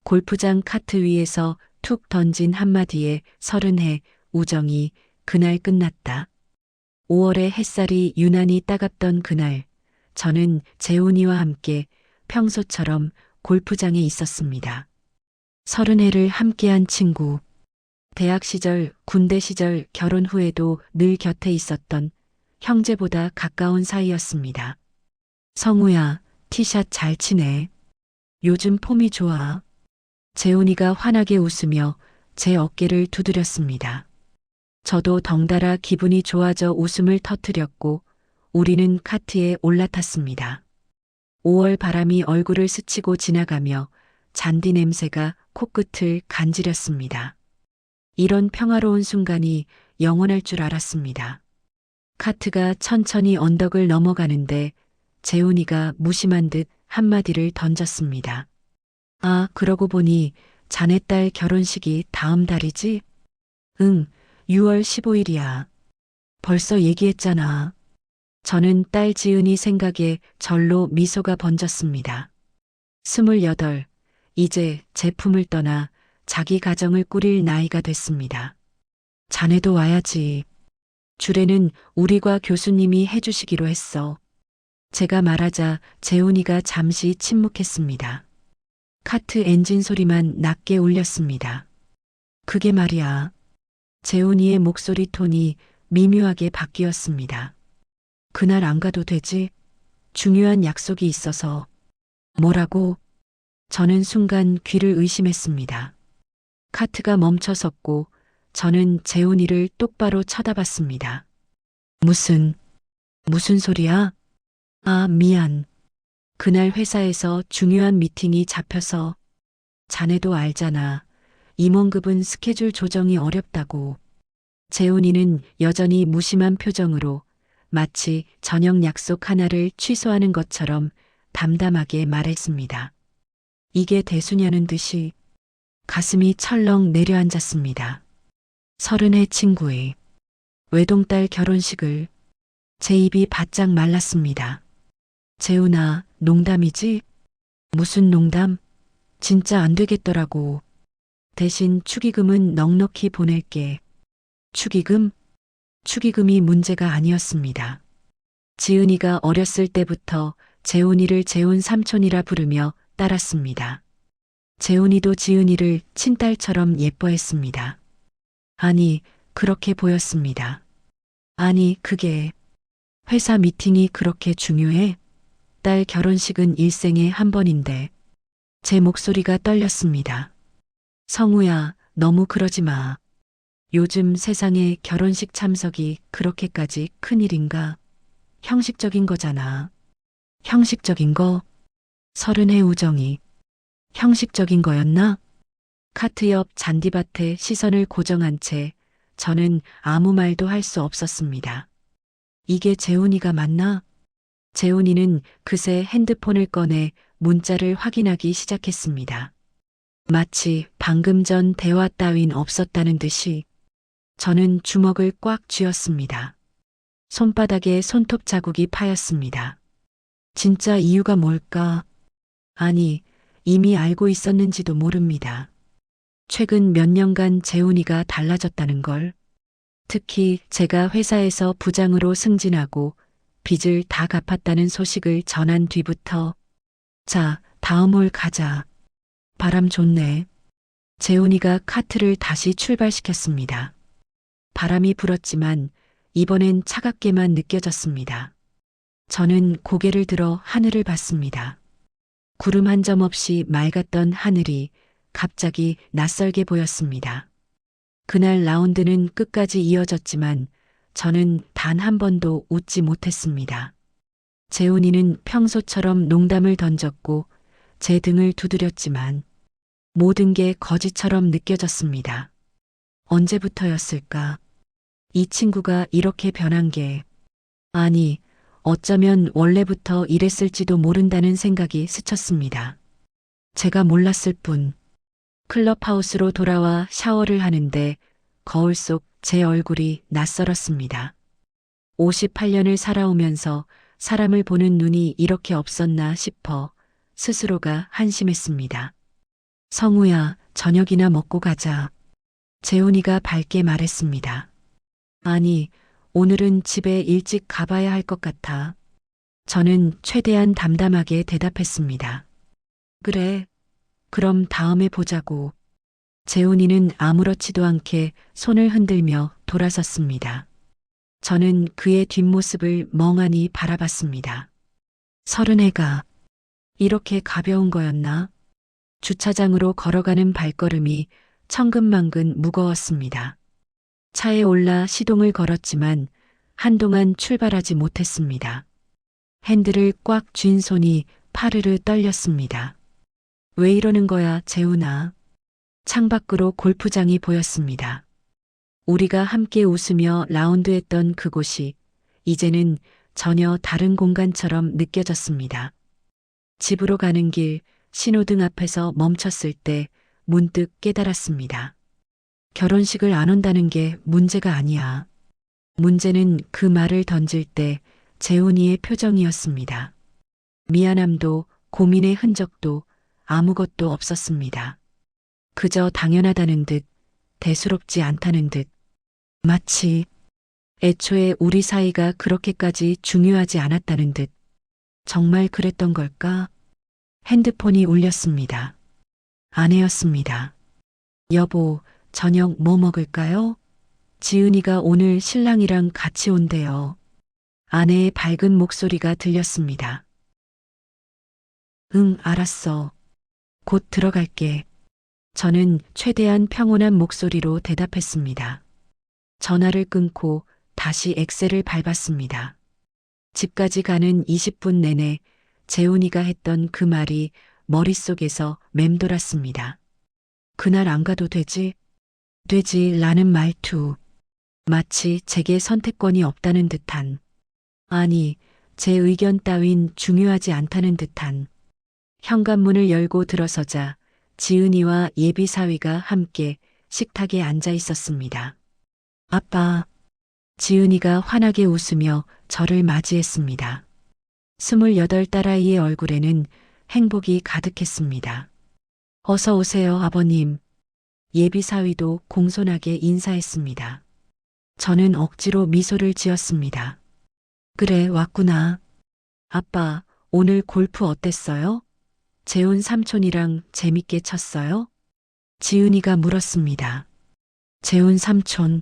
골프장 카트 위에서 툭 던진 한마디에 서른해 우정이 그날 끝났다. 5월의 햇살이 유난히 따갑던 그날, 저는 재훈이와 함께 평소처럼 골프장에 있었습니다. 서른해를 함께한 친구, 대학 시절, 군대 시절, 결혼 후에도 늘 곁에 있었던 형제보다 가까운 사이였습니다. 성우야, 티샷 잘 치네. 요즘 폼이 좋아. 재훈이가 환하게 웃으며 제 어깨를 두드렸습니다. 저도 덩달아 기분이 좋아져 웃음을 터뜨렸고 우리는 카트에 올라탔습니다. 5월 바람이 얼굴을 스치고 지나가며 잔디 냄새가 코끝을 간지렸습니다. 이런 평화로운 순간이 영원할 줄 알았습니다. 카트가 천천히 언덕을 넘어가는데 재훈이가 무심한 듯 한마디를 던졌습니다. 아, 그러고 보니 자네 딸 결혼식이 다음 달이지? 응, 6월 15일이야. 벌써 얘기했잖아. 저는 딸 지은이 생각에 절로 미소가 번졌습니다. 28, 이제 제품을 떠나 자기 가정을 꾸릴 나이가 됐습니다. 자네도 와야지. 주례는 우리과 교수님이 해주시기로 했어. 제가 말하자 재훈이가 잠시 침묵했습니다. 카트 엔진 소리만 낮게 울렸습니다. 그게 말이야. 재훈이의 목소리 톤이 미묘하게 바뀌었습니다. 그날 안 가도 되지? 중요한 약속이 있어서. 뭐라고? 저는 순간 귀를 의심했습니다. 카트가 멈춰섰고 저는 재훈이를 똑바로 쳐다봤습니다. 무슨 소리야? 아, 미안. 그날 회사에서 중요한 미팅이 잡혀서. 자네도 알잖아. 임원급은 스케줄 조정이 어렵다고. 재훈이는 여전히 무심한 표정으로 마치 저녁 약속 하나를 취소하는 것처럼 담담하게 말했습니다. 이게 대수냐는 듯이 가슴이 철렁 내려앉았습니다. 서른의 친구의 외동딸 결혼식을. 제 입이 바짝 말랐습니다. 재훈아, 농담이지? 무슨 농담? 진짜 안 되겠더라고. 대신 축의금은 넉넉히 보낼게. 축의금? 축의금이 문제가 아니었습니다. 지은이가 어렸을 때부터 재훈이를 재훈 삼촌이라 부르며 따랐습니다. 재훈이도 지은이를 친딸처럼 예뻐했습니다. 아니, 그렇게 보였습니다. 아니, 그게 회사 미팅이 그렇게 중요해? 딸 결혼식은 일생에 한 번인데. 제 목소리가 떨렸습니다. 성우야, 너무 그러지 마. 요즘 세상에 결혼식 참석이 그렇게까지 큰일인가? 형식적인 거잖아. 형식적인 거? 서른의 우정이 형식적인 거였나? 카트 옆 잔디밭에 시선을 고정한 채 저는 아무 말도 할 수 없었습니다. 이게 재훈이가 맞나? 재훈이는 그새 핸드폰을 꺼내 문자를 확인하기 시작했습니다. 마치 방금 전 대화 따윈 없었다는 듯이. 저는 주먹을 꽉 쥐었습니다. 손바닥에 손톱 자국이 파였습니다. 진짜 이유가 뭘까? 아니, 이미 알고 있었는지도 모릅니다. 최근 몇 년간 재훈이가 달라졌다는 걸. 특히 제가 회사에서 부장으로 승진하고 빚을 다 갚았다는 소식을 전한 뒤부터. 자, 다음 홀 가자. 바람 좋네. 재훈이가 카트를 다시 출발시켰습니다. 바람이 불었지만 이번엔 차갑게만 느껴졌습니다. 저는 고개를 들어 하늘을 봤습니다. 구름 한 점 없이 맑았던 하늘이 갑자기 낯설게 보였습니다. 그날 라운드는 끝까지 이어졌지만 저는 단 한 번도 웃지 못했습니다. 재훈이는 평소처럼 농담을 던졌고 제 등을 두드렸지만 모든 게 거짓처럼 느껴졌습니다. 언제부터였을까? 이 친구가 이렇게 변한 게. 아니, 어쩌면 원래부터 이랬을지도 모른다는 생각이 스쳤습니다. 제가 몰랐을 뿐. 클럽하우스로 돌아와 샤워를 하는데 거울 속 제 얼굴이 낯설었습니다. 58년을 살아오면서 사람을 보는 눈이 이렇게 없었나 싶어 스스로가 한심했습니다. 성우야, 저녁이나 먹고 가자. 재훈이가 밝게 말했습니다. 아니, 오늘은 집에 일찍 가봐야 할 것 같아. 저는 최대한 담담하게 대답했습니다. 그래, 그럼 다음에 보자고. 재훈이는 아무렇지도 않게 손을 흔들며 돌아섰습니다. 저는 그의 뒷모습을 멍하니 바라봤습니다. 서른해가 이렇게 가벼운 거였나? 주차장으로 걸어가는 발걸음이 천근만근 무거웠습니다. 차에 올라 시동을 걸었지만 한동안 출발하지 못했습니다. 핸들을 꽉 쥔 손이 파르르 떨렸습니다. 왜 이러는 거야, 재훈아? 창밖으로 골프장이 보였습니다. 우리가 함께 웃으며 라운드했던 그곳이 이제는 전혀 다른 공간처럼 느껴졌습니다. 집으로 가는 길 신호등 앞에서 멈췄을 때 문득 깨달았습니다. 결혼식을 안 온다는 게 문제가 아니야. 문제는 그 말을 던질 때 재훈이의 표정이었습니다. 미안함도 고민의 흔적도 아무것도 없었습니다. 그저 당연하다는 듯, 대수롭지 않다는 듯, 마치 애초에 우리 사이가 그렇게까지 중요하지 않았다는 듯, 정말 그랬던 걸까? 핸드폰이 울렸습니다. 아내였습니다. 여보, 저녁 뭐 먹을까요? 지은이가 오늘 신랑이랑 같이 온대요. 아내의 밝은 목소리가 들렸습니다. 응, 알았어. 곧 들어갈게. 저는 최대한 평온한 목소리로 대답했습니다. 전화를 끊고 다시 엑셀을 밟았습니다. 집까지 가는 20분 내내 재훈이가 했던 그 말이 머릿속에서 맴돌았습니다. 그날 안 가도 되지? 되지라는 말투. 마치 제게 선택권이 없다는 듯한. 아니, 제 의견 따윈 중요하지 않다는 듯한. 현관문을 열고 들어서자 지은이와 예비사위가 함께 식탁에 앉아 있었습니다. 아빠. 지은이가 환하게 웃으며 저를 맞이했습니다. 28 딸아이의 얼굴에는 행복이 가득했습니다. 어서 오세요, 아버님. 예비사위도 공손하게 인사했습니다. 저는 억지로 미소를 지었습니다. 그래, 왔구나. 아빠, 오늘 골프 어땠어요? 재훈 삼촌이랑 재밌게 쳤어요? 지은이가 물었습니다. 재훈 삼촌.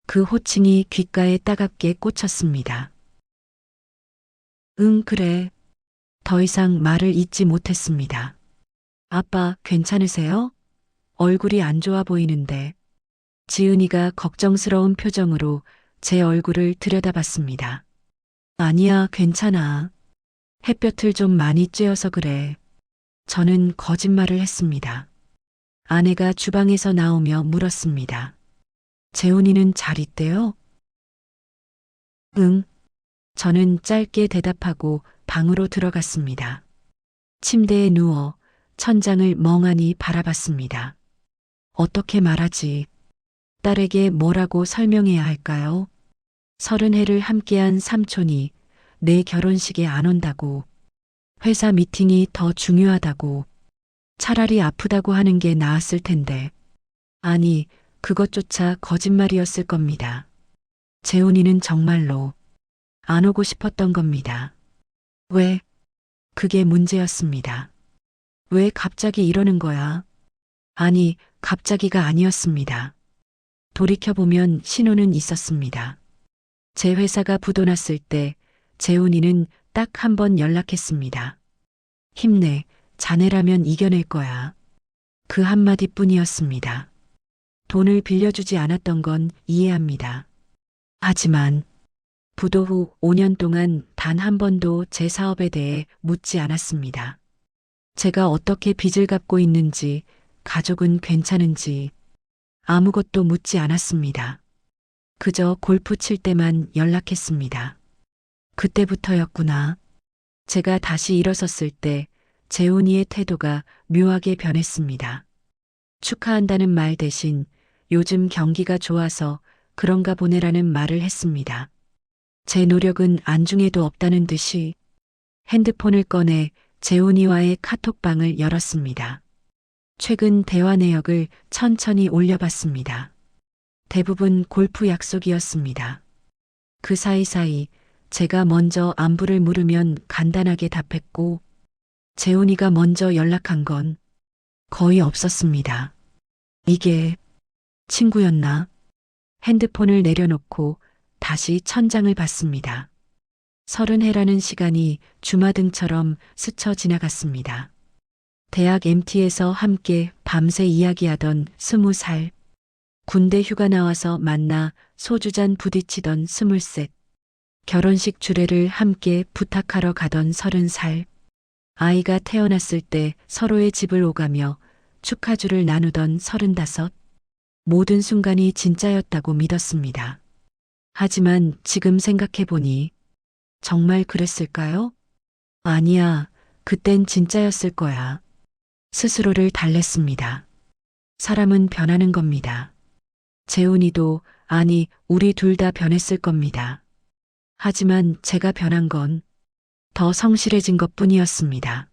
그 호칭이 귓가에 따갑게 꽂혔습니다. 응, 그래. 더 이상 말을 잇지 못했습니다. 아빠, 괜찮으세요? 얼굴이 안 좋아 보이는데. 지은이가 걱정스러운 표정으로 제 얼굴을 들여다봤습니다. 아니야, 괜찮아. 햇볕을 좀 많이 쬐어서 그래. 저는 거짓말을 했습니다. 아내가 주방에서 나오며 물었습니다. 재훈이는 잘 있대요? 응. 저는 짧게 대답하고 방으로 들어갔습니다. 침대에 누워 천장을 멍하니 바라봤습니다. 어떻게 말하지? 딸에게 뭐라고 설명해야 할까요? 30해를 함께한 삼촌이 내 결혼식에 안 온다고, 회사 미팅이 더 중요하다고, 차라리 아프다고 하는 게 나았을 텐데. 아니, 그것조차 거짓말이었을 겁니다. 재훈이는 정말로 안 오고 싶었던 겁니다. 왜? 그게 문제였습니다. 왜 갑자기 이러는 거야? 아니, 갑자기가 아니었습니다. 돌이켜보면 신호는 있었습니다. 제 회사가 부도났을 때 재훈이는 딱 한 번 연락했습니다. 힘내, 자네라면 이겨낼 거야. 그 한마디뿐이었습니다. 돈을 빌려주지 않았던 건 이해합니다. 하지만 부도 후 5년 동안 단 한 번도 제 사업에 대해 묻지 않았습니다. 제가 어떻게 빚을 갚고 있는지, 가족은 괜찮은지 아무것도 묻지 않았습니다. 그저 골프 칠 때만 연락했습니다. 그때부터였구나. 제가 다시 일어섰을 때 재훈이의 태도가 묘하게 변했습니다. 축하한다는 말 대신 요즘 경기가 좋아서 그런가 보네라는 말을 했습니다. 제 노력은 안중에도 없다는 듯이 핸드폰을 꺼내 재훈이와의 카톡방을 열었습니다. 최근 대화 내역을 천천히 올려봤습니다. 대부분 골프 약속이었습니다. 그 사이사이 제가 먼저 안부를 물으면 간단하게 답했고, 재훈이가 먼저 연락한 건 거의 없었습니다. 이게 친구였나? 핸드폰을 내려놓고 다시 천장을 봤습니다. 30해라는 시간이 주마등처럼 스쳐 지나갔습니다. 대학 MT에서 함께 밤새 이야기하던 20살, 군대 휴가 나와서 만나 소주잔 부딪히던 23, 결혼식 주례를 함께 부탁하러 가던 30살, 아이가 태어났을 때 서로의 집을 오가며 축하주를 나누던 35, 모든 순간이 진짜였다고 믿었습니다. 하지만 지금 생각해보니 정말 그랬을까요? 아니야, 그땐 진짜였을 거야. 스스로를 달랬습니다. 사람은 변하는 겁니다. 재훈이도, 아니, 우리 둘 다 변했을 겁니다. 하지만 제가 변한 건 더 성실해진 것 뿐이었습니다.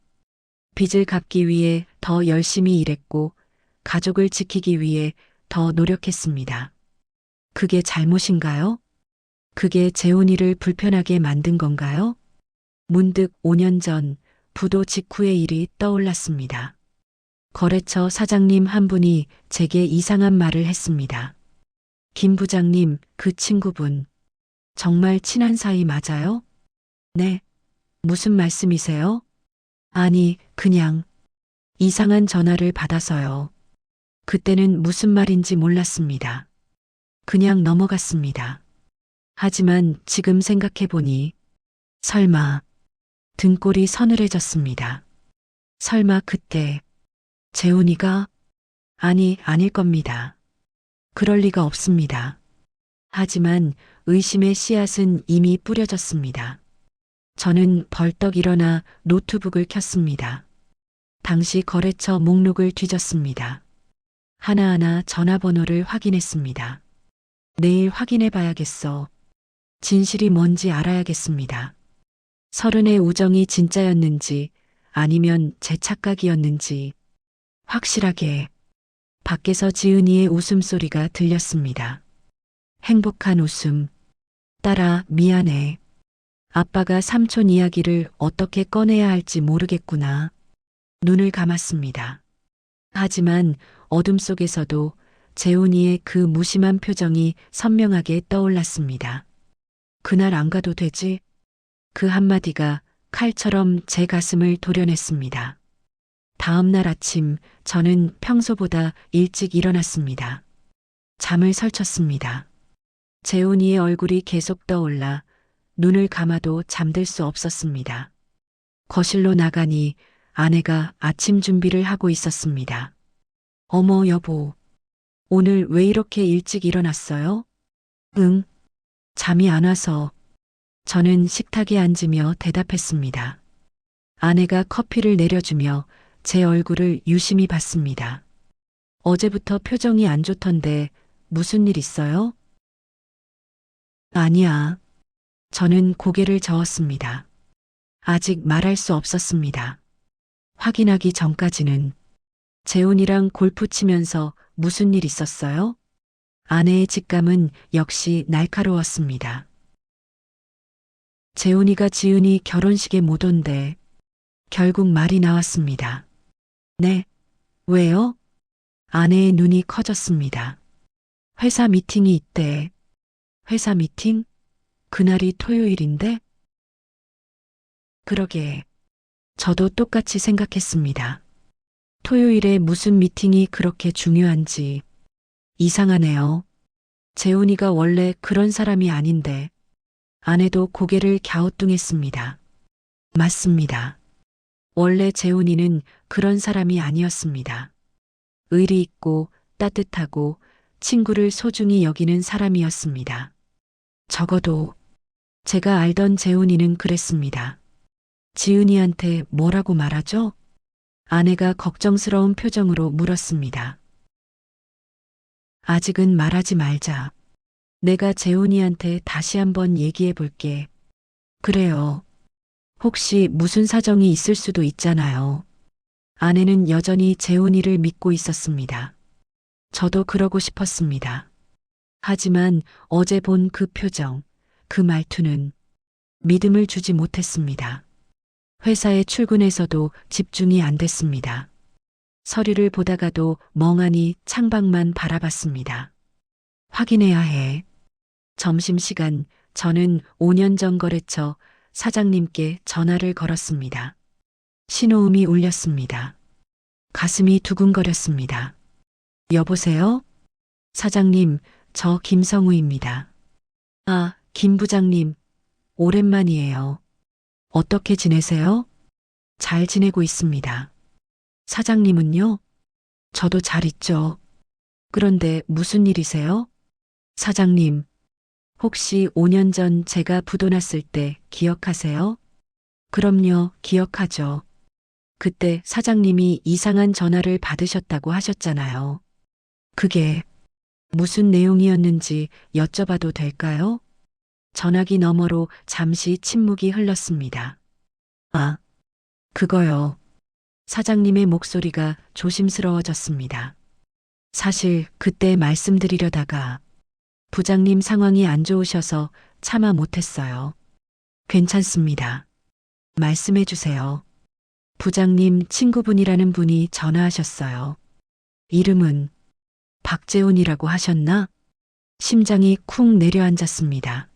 빚을 갚기 위해 더 열심히 일했고, 가족을 지키기 위해 더 노력했습니다. 그게 잘못인가요? 그게 재훈이를 불편하게 만든 건가요? 문득 5년 전 부도 직후의 일이 떠올랐습니다. 거래처 사장님 한 분이 제게 이상한 말을 했습니다. 김 부장님, 그 친구분 정말 친한 사이 맞아요? 네. 무슨 말씀이세요? 아니, 그냥 이상한 전화를 받아서요. 그때는 무슨 말인지 몰랐습니다. 그냥 넘어갔습니다. 하지만 지금 생각해보니 설마 등골이 서늘해졌습니다. 설마 그때 재훈이가 아니, 아닐 겁니다. 그럴 리가 없습니다. 하지만 의심의 씨앗은 이미 뿌려졌습니다. 저는 벌떡 일어나 노트북을 켰습니다. 당시 거래처 목록을 뒤졌습니다. 하나하나 전화번호를 확인했습니다. 내일 확인해 봐야겠어. 진실이 뭔지 알아야겠습니다. 30의 우정이 진짜였는지 아니면 제 착각이었는지 확실하게 밖에서 지은이의 웃음소리가 들렸습니다. 행복한 웃음. 딸아, 미안해. 아빠가 삼촌 이야기를 어떻게 꺼내야 할지 모르겠구나. 눈을 감았습니다. 하지만 어둠 속에서도 재훈이의 그 무심한 표정이 선명하게 떠올랐습니다. 그날 안 가도 되지? 그 한마디가 칼처럼 제 가슴을 도려냈습니다. 다음 날 아침 저는 평소보다 일찍 일어났습니다. 잠을 설쳤습니다. 재훈이의 얼굴이 계속 떠올라 눈을 감아도 잠들 수 없었습니다. 거실로 나가니 아내가 아침 준비를 하고 있었습니다. 어머, 여보. 오늘 왜 이렇게 일찍 일어났어요? 응. 잠이 안 와서. 저는 식탁에 앉으며 대답했습니다. 아내가 커피를 내려주며 제 얼굴을 유심히 봤습니다. 어제부터 표정이 안 좋던데 무슨 일 있어요? 아니야. 저는 고개를 저었습니다. 아직 말할 수 없었습니다. 확인하기 전까지는. 재훈이랑 골프 치면서 무슨 일 있었어요? 아내의 직감은 역시 날카로웠습니다. 재훈이가 지은이 결혼식에 못 온대. 결국 말이 나왔습니다. 네. 왜요? 아내의 눈이 커졌습니다. 회사 미팅이 있대. 회사 미팅? 그날이 토요일인데? 그러게. 저도 똑같이 생각했습니다. 토요일에 무슨 미팅이 그렇게 중요한지. 이상하네요. 재훈이가 원래 그런 사람이 아닌데. 아내도 고개를 갸우뚱했습니다. 맞습니다. 원래 재훈이는 그런 사람이 아니었습니다. 의리 있고 따뜻하고 친구를 소중히 여기는 사람이었습니다. 적어도 제가 알던 재훈이는 그랬습니다. 지은이한테 뭐라고 말하죠? 아내가 걱정스러운 표정으로 물었습니다. 아직은 말하지 말자. 내가 재훈이한테 다시 한번 얘기해 볼게. 그래요. 혹시 무슨 사정이 있을 수도 있잖아요. 아내는 여전히 재훈이를 믿고 있었습니다. 저도 그러고 싶었습니다. 하지만 어제 본 그 표정, 그 말투는 믿음을 주지 못했습니다. 회사에 출근해서도 집중이 안 됐습니다. 서류를 보다가도 멍하니 창밖만 바라봤습니다. 확인해야 해. 점심시간 저는 5년 전 거래처 사장님께 전화를 걸었습니다. 신호음이 울렸습니다. 가슴이 두근거렸습니다. 여보세요? 사장님, 저 김성우입니다. 아, 김 부장님, 오랜만이에요. 어떻게 지내세요? 잘 지내고 있습니다. 사장님은요? 저도 잘 있죠. 그런데 무슨 일이세요? 사장님, 혹시 5년 전 제가 부도 났을 때 기억하세요? 그럼요, 기억하죠. 그때 사장님이 이상한 전화를 받으셨다고 하셨잖아요. 그게 무슨 내용이었는지 여쭤봐도 될까요? 전화기 너머로 잠시 침묵이 흘렀습니다. 아, 그거요. 사장님의 목소리가 조심스러워졌습니다. 사실 그때 말씀드리려다가 부장님 상황이 안 좋으셔서 차마 못했어요. 괜찮습니다. 말씀해 주세요. 부장님 친구분이라는 분이 전화하셨어요. 이름은 박재훈이라고 하셨나? 심장이 쿵 내려앉았습니다.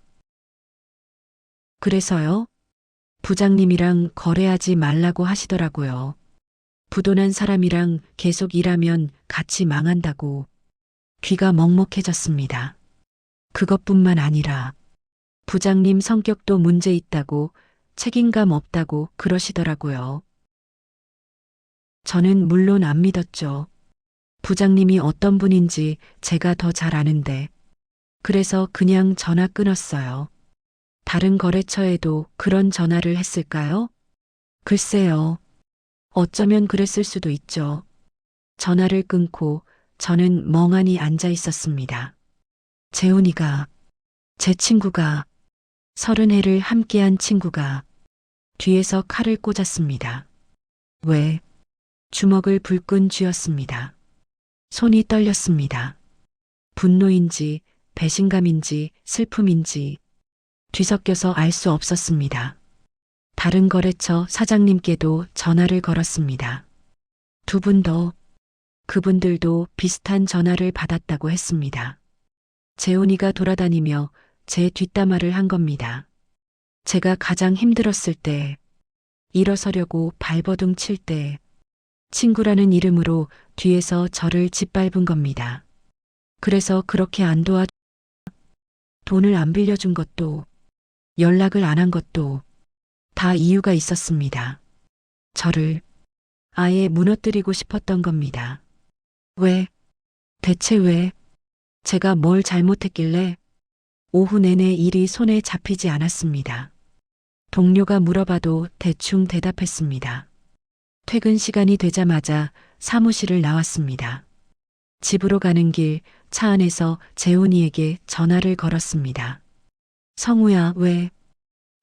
그래서요? 부장님이랑 거래하지 말라고 하시더라고요. 부도난 사람이랑 계속 일하면 같이 망한다고. 귀가 먹먹해졌습니다. 그것뿐만 아니라 부장님 성격도 문제 있다고, 책임감 없다고 그러시더라고요. 저는 물론 안 믿었죠. 부장님이 어떤 분인지 제가 더 잘 아는데. 그래서 그냥 전화 끊었어요. 다른 거래처에도 그런 전화를 했을까요? 글쎄요. 어쩌면 그랬을 수도 있죠. 전화를 끊고 저는 멍하니 앉아 있었습니다. 재훈이가, 제 친구가, 30해를 함께한 친구가 뒤에서 칼을 꽂았습니다. 왜? 주먹을 불끈 쥐었습니다. 손이 떨렸습니다. 분노인지 배신감인지 슬픔인지 뒤섞여서 알 수 없었습니다. 다른 거래처 사장님께도 전화를 걸었습니다. 두 분 더, 그분들도 비슷한 전화를 받았다고 했습니다. 재훈이가 돌아다니며 제 뒷담화를 한 겁니다. 제가 가장 힘들었을 때, 일어서려고 발버둥 칠 때, 친구라는 이름으로 뒤에서 저를 짓밟은 겁니다. 그래서 그렇게 안 돈을 안 빌려준 것도, 연락을 안 한 것도 다 이유가 있었습니다. 저를 아예 무너뜨리고 싶었던 겁니다. 왜? 대체 왜? 제가 뭘 잘못했길래 오후 내내 일이 손에 잡히지 않았습니다. 동료가 물어봐도 대충 대답했습니다. 퇴근 시간이 되자마자 사무실을 나왔습니다. 집으로 가는 길 차 안에서 재훈이에게 전화를 걸었습니다. 성우야, 왜?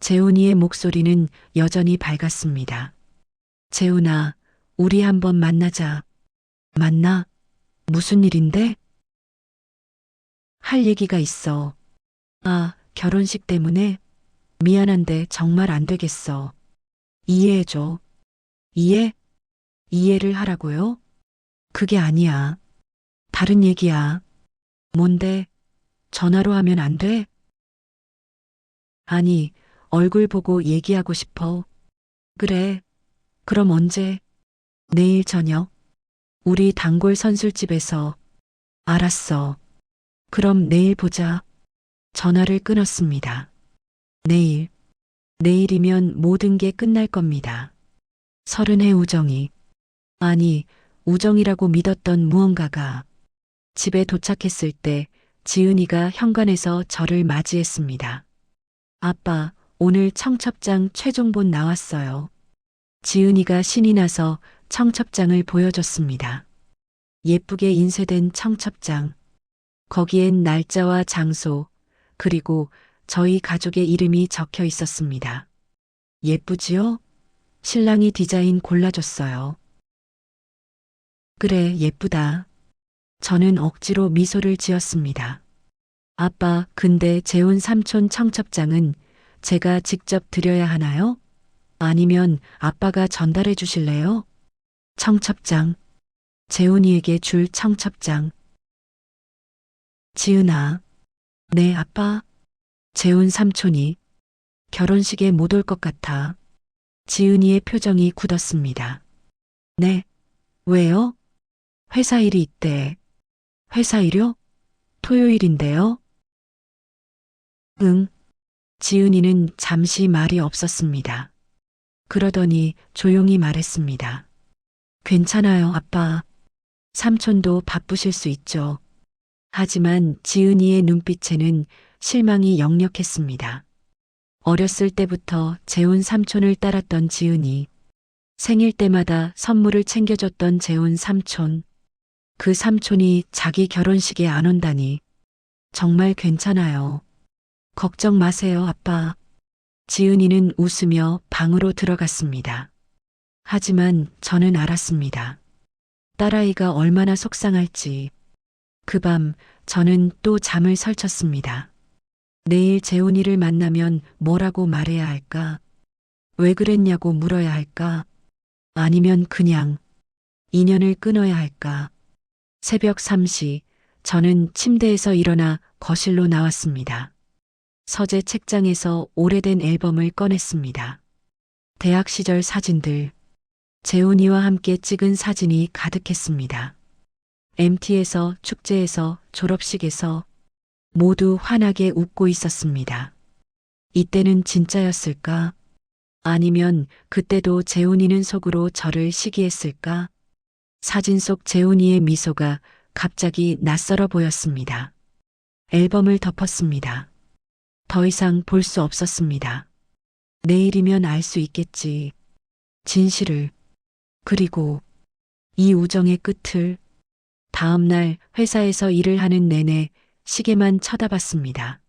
재훈이의 목소리는 여전히 밝았습니다. 재훈아, 우리 한번 만나자. 만나? 무슨 일인데? 할 얘기가 있어. 아, 결혼식 때문에? 미안한데 정말 안 되겠어. 이해해줘. 이해? 이해를 하라고요? 그게 아니야. 다른 얘기야. 뭔데? 전화로 하면 안 돼? 아니, 얼굴 보고 얘기하고 싶어. 그래. 그럼 언제? 내일 저녁. 우리 단골 선술집에서. 알았어. 그럼 내일 보자. 전화를 끊었습니다. 내일. 내일이면 모든 게 끝날 겁니다. 30의 우정이. 아니, 우정이라고 믿었던 무언가가 집에 도착했을 때 지은이가 현관에서 저를 맞이했습니다. 아빠, 오늘 청첩장 최종본 나왔어요. 지은이가 신이 나서 청첩장을 보여줬습니다. 예쁘게 인쇄된 청첩장. 거기엔 날짜와 장소, 그리고 저희 가족의 이름이 적혀 있었습니다. 예쁘지요? 신랑이 디자인 골라줬어요. 그래, 예쁘다. 저는 억지로 미소를 지었습니다. 아빠, 근데 재훈 삼촌 청첩장은 제가 직접 드려야 하나요? 아니면 아빠가 전달해 주실래요? 청첩장. 재훈이에게 줄 청첩장. 지은아. 네, 아빠. 재훈 삼촌이 결혼식에 못 올 것 같아. 지은이의 표정이 굳었습니다. 네. 왜요? 회사 일이 있대. 회사 일요? 토요일인데요? 응. 지은이는 잠시 말이 없었습니다. 그러더니 조용히 말했습니다. 괜찮아요, 아빠. 삼촌도 바쁘실 수 있죠. 하지만 지은이의 눈빛에는 실망이 역력했습니다. 어렸을 때부터 재훈 삼촌을 따랐던 지은이, 생일 때마다 선물을 챙겨줬던 재훈 삼촌, 그 삼촌이 자기 결혼식에 안 온다니 정말 괜찮아요. 걱정 마세요, 아빠. 지은이는 웃으며 방으로 들어갔습니다. 하지만 저는 알았습니다. 딸아이가 얼마나 속상할지. 그 밤 저는 또 잠을 설쳤습니다. 내일 재훈이를 만나면 뭐라고 말해야 할까? 왜 그랬냐고 물어야 할까? 아니면 그냥 인연을 끊어야 할까? 새벽 3시 저는 침대에서 일어나 거실로 나왔습니다. 서재 책장에서 오래된 앨범을 꺼냈습니다. 대학 시절 사진들, 재훈이와 함께 찍은 사진이 가득했습니다. MT에서, 축제에서, 졸업식에서 모두 환하게 웃고 있었습니다. 이때는 진짜였을까? 아니면 그때도 재훈이는 속으로 저를 시기했을까? 사진 속 재훈이의 미소가 갑자기 낯설어 보였습니다. 앨범을 덮었습니다. 더 이상 볼 수 없었습니다. 내일이면 알 수 있겠지. 진실을. 그리고 이 우정의 끝을. 다음 날 회사에서 일을 하는 내내 시계만 쳐다봤습니다.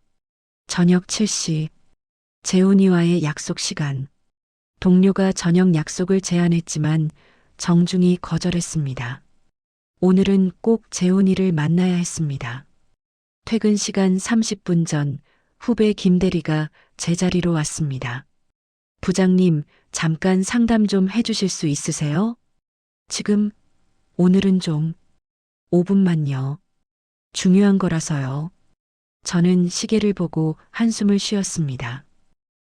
저녁 7시. 재훈이와의 약속 시간. 동료가 저녁 약속을 제안했지만 정중히 거절했습니다. 오늘은 꼭 재훈이를 만나야 했습니다. 퇴근 시간 30분 전 후배 김대리가 제 자리로 왔습니다. 부장님, 잠깐 상담 좀 해주실 수 있으세요? 지금, 오늘은 좀, 5분만요. 중요한 거라서요. 저는 시계를 보고 한숨을 쉬었습니다.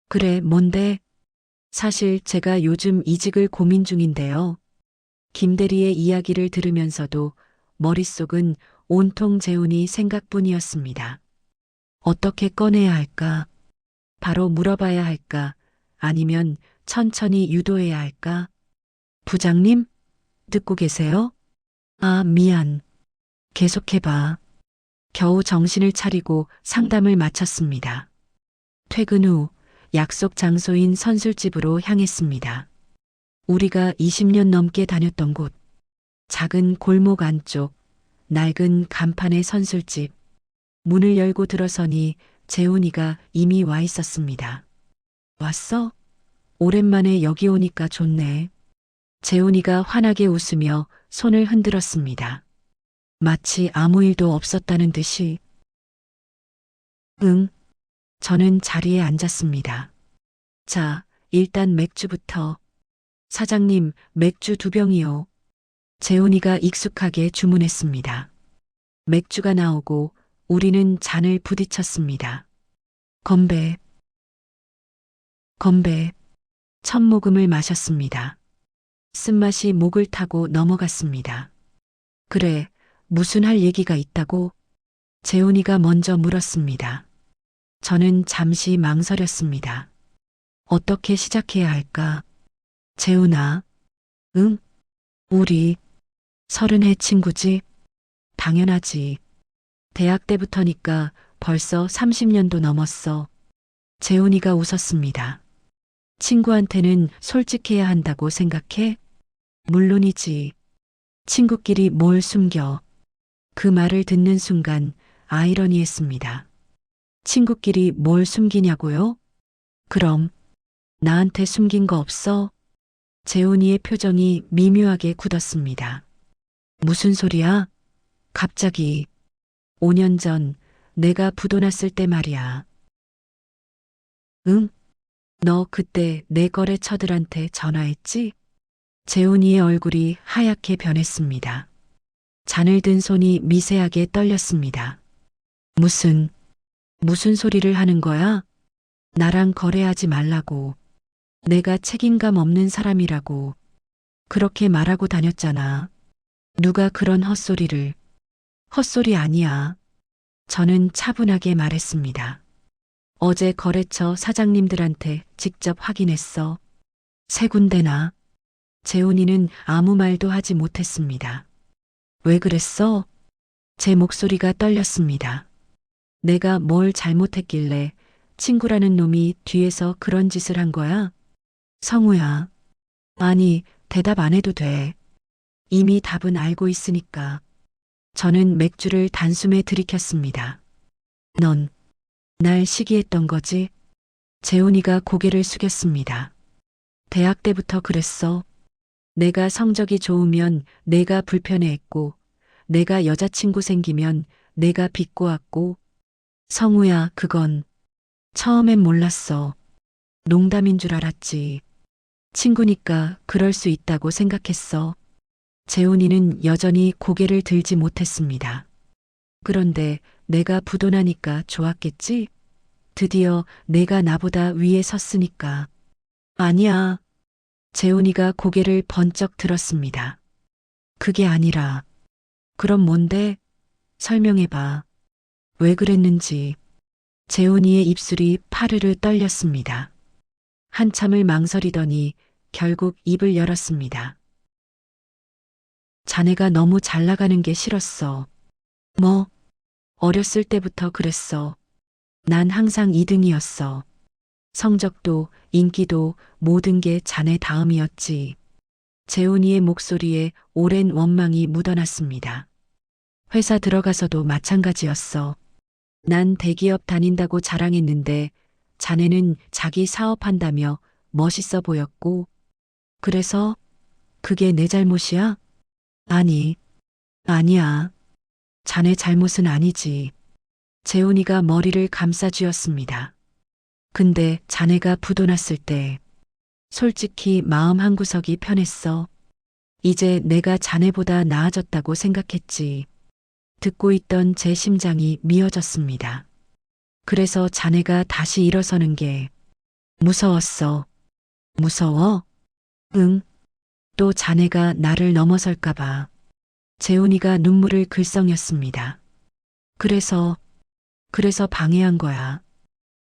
그래, 뭔데? 사실 제가 요즘 이직을 고민 중인데요. 김대리의 이야기를 들으면서도 머릿속은 온통 재훈이 생각뿐이었습니다. 어떻게 꺼내야 할까? 바로 물어봐야 할까? 아니면 천천히 유도해야 할까? 부장님? 듣고 계세요? 아, 미안. 계속해봐. 겨우 정신을 차리고 상담을 마쳤습니다. 퇴근 후 약속 장소인 선술집으로 향했습니다. 우리가 20년 넘게 다녔던 곳, 작은 골목 안쪽, 낡은 간판의 선술집. 문을 열고 들어서니 재훈이가 이미 와 있었습니다. 왔어? 오랜만에 여기 오니까 좋네. 재훈이가 환하게 웃으며 손을 흔들었습니다. 마치 아무 일도 없었다는 듯이. 응. 저는 자리에 앉았습니다. 자, 일단 맥주부터. 사장님, 맥주 2병이요. 재훈이가 익숙하게 주문했습니다. 맥주가 나오고 우리는 잔을 부딪혔습니다. 건배. 건배. 첫 모금을 마셨습니다. 쓴맛이 목을 타고 넘어갔습니다. 그래, 무슨 할 얘기가 있다고? 재훈이가 먼저 물었습니다. 저는 잠시 망설였습니다. 어떻게 시작해야 할까? 재훈아. 응? 우리 30해 친구지? 당연하지. 대학 때부터니까 벌써 30년도 넘었어. 재훈이가 웃었습니다. 친구한테는 솔직해야 한다고 생각해? 물론이지. 친구끼리 뭘 숨겨. 그 말을 듣는 순간 아이러니했습니다. 친구끼리 뭘 숨기냐고요? 그럼 나한테 숨긴 거 없어? 재훈이의 표정이 미묘하게 굳었습니다. 무슨 소리야? 갑자기 5년 전 내가 부도 났을 때 말이야. 응? 너 그때 내 거래처들한테 전화했지? 재훈이의 얼굴이 하얗게 변했습니다. 잔을 든 손이 미세하게 떨렸습니다. 무슨 소리를 하는 거야? 나랑 거래하지 말라고. 내가 책임감 없는 사람이라고. 그렇게 말하고 다녔잖아. 누가 그런 헛소리를. 헛소리 아니야. 저는 차분하게 말했습니다. 어제 거래처 사장님들한테 직접 확인했어. 세 군데나. 재훈이는 아무 말도 하지 못했습니다. 왜 그랬어? 제 목소리가 떨렸습니다. 내가 뭘 잘못했길래 친구라는 놈이 뒤에서 그런 짓을 한 거야? 성우야. 아니, 대답 안 해도 돼. 이미 답은 알고 있으니까. 저는 맥주를 단숨에 들이켰습니다. 넌 날 시기했던 거지? 재훈이가 고개를 숙였습니다. 대학 때부터 그랬어. 내가 성적이 좋으면 내가 불편해했고, 내가 여자친구 생기면 내가 비꼬았고, 성우야, 그건 처음엔 몰랐어. 농담인 줄 알았지. 친구니까 그럴 수 있다고 생각했어. 재훈이는 여전히 고개를 들지 못했습니다. 그런데 내가 부도나니까 좋았겠지? 드디어 내가 나보다 위에 섰으니까. 아니야. 재훈이가 고개를 번쩍 들었습니다. 그게 아니라. 그럼 뭔데? 설명해봐. 왜 그랬는지. 재훈이의 입술이 파르르 떨렸습니다. 한참을 망설이더니 결국 입을 열었습니다. 자네가 너무 잘 나가는 게 싫었어. 뭐? 어렸을 때부터 그랬어. 난 항상 2등이었어. 성적도 인기도 모든 게 자네 다음이었지. 재훈이의 목소리에 오랜 원망이 묻어났습니다. 회사 들어가서도 마찬가지였어. 난 대기업 다닌다고 자랑했는데 자네는 자기 사업한다며 멋있어 보였고, 그래서 그게 내 잘못이야? 아니, 아니야. 자네 잘못은 아니지. 재훈이가 머리를 감싸 쥐었습니다. 근데 자네가 부도났을 때 솔직히 마음 한구석이 편했어. 이제 내가 자네보다 나아졌다고 생각했지. 듣고 있던 제 심장이 미어졌습니다. 그래서 자네가 다시 일어서는 게 무서웠어. 무서워? 응. 또 자네가 나를 넘어설까봐. 재훈이가 눈물을 글썽였습니다. 그래서 방해한 거야.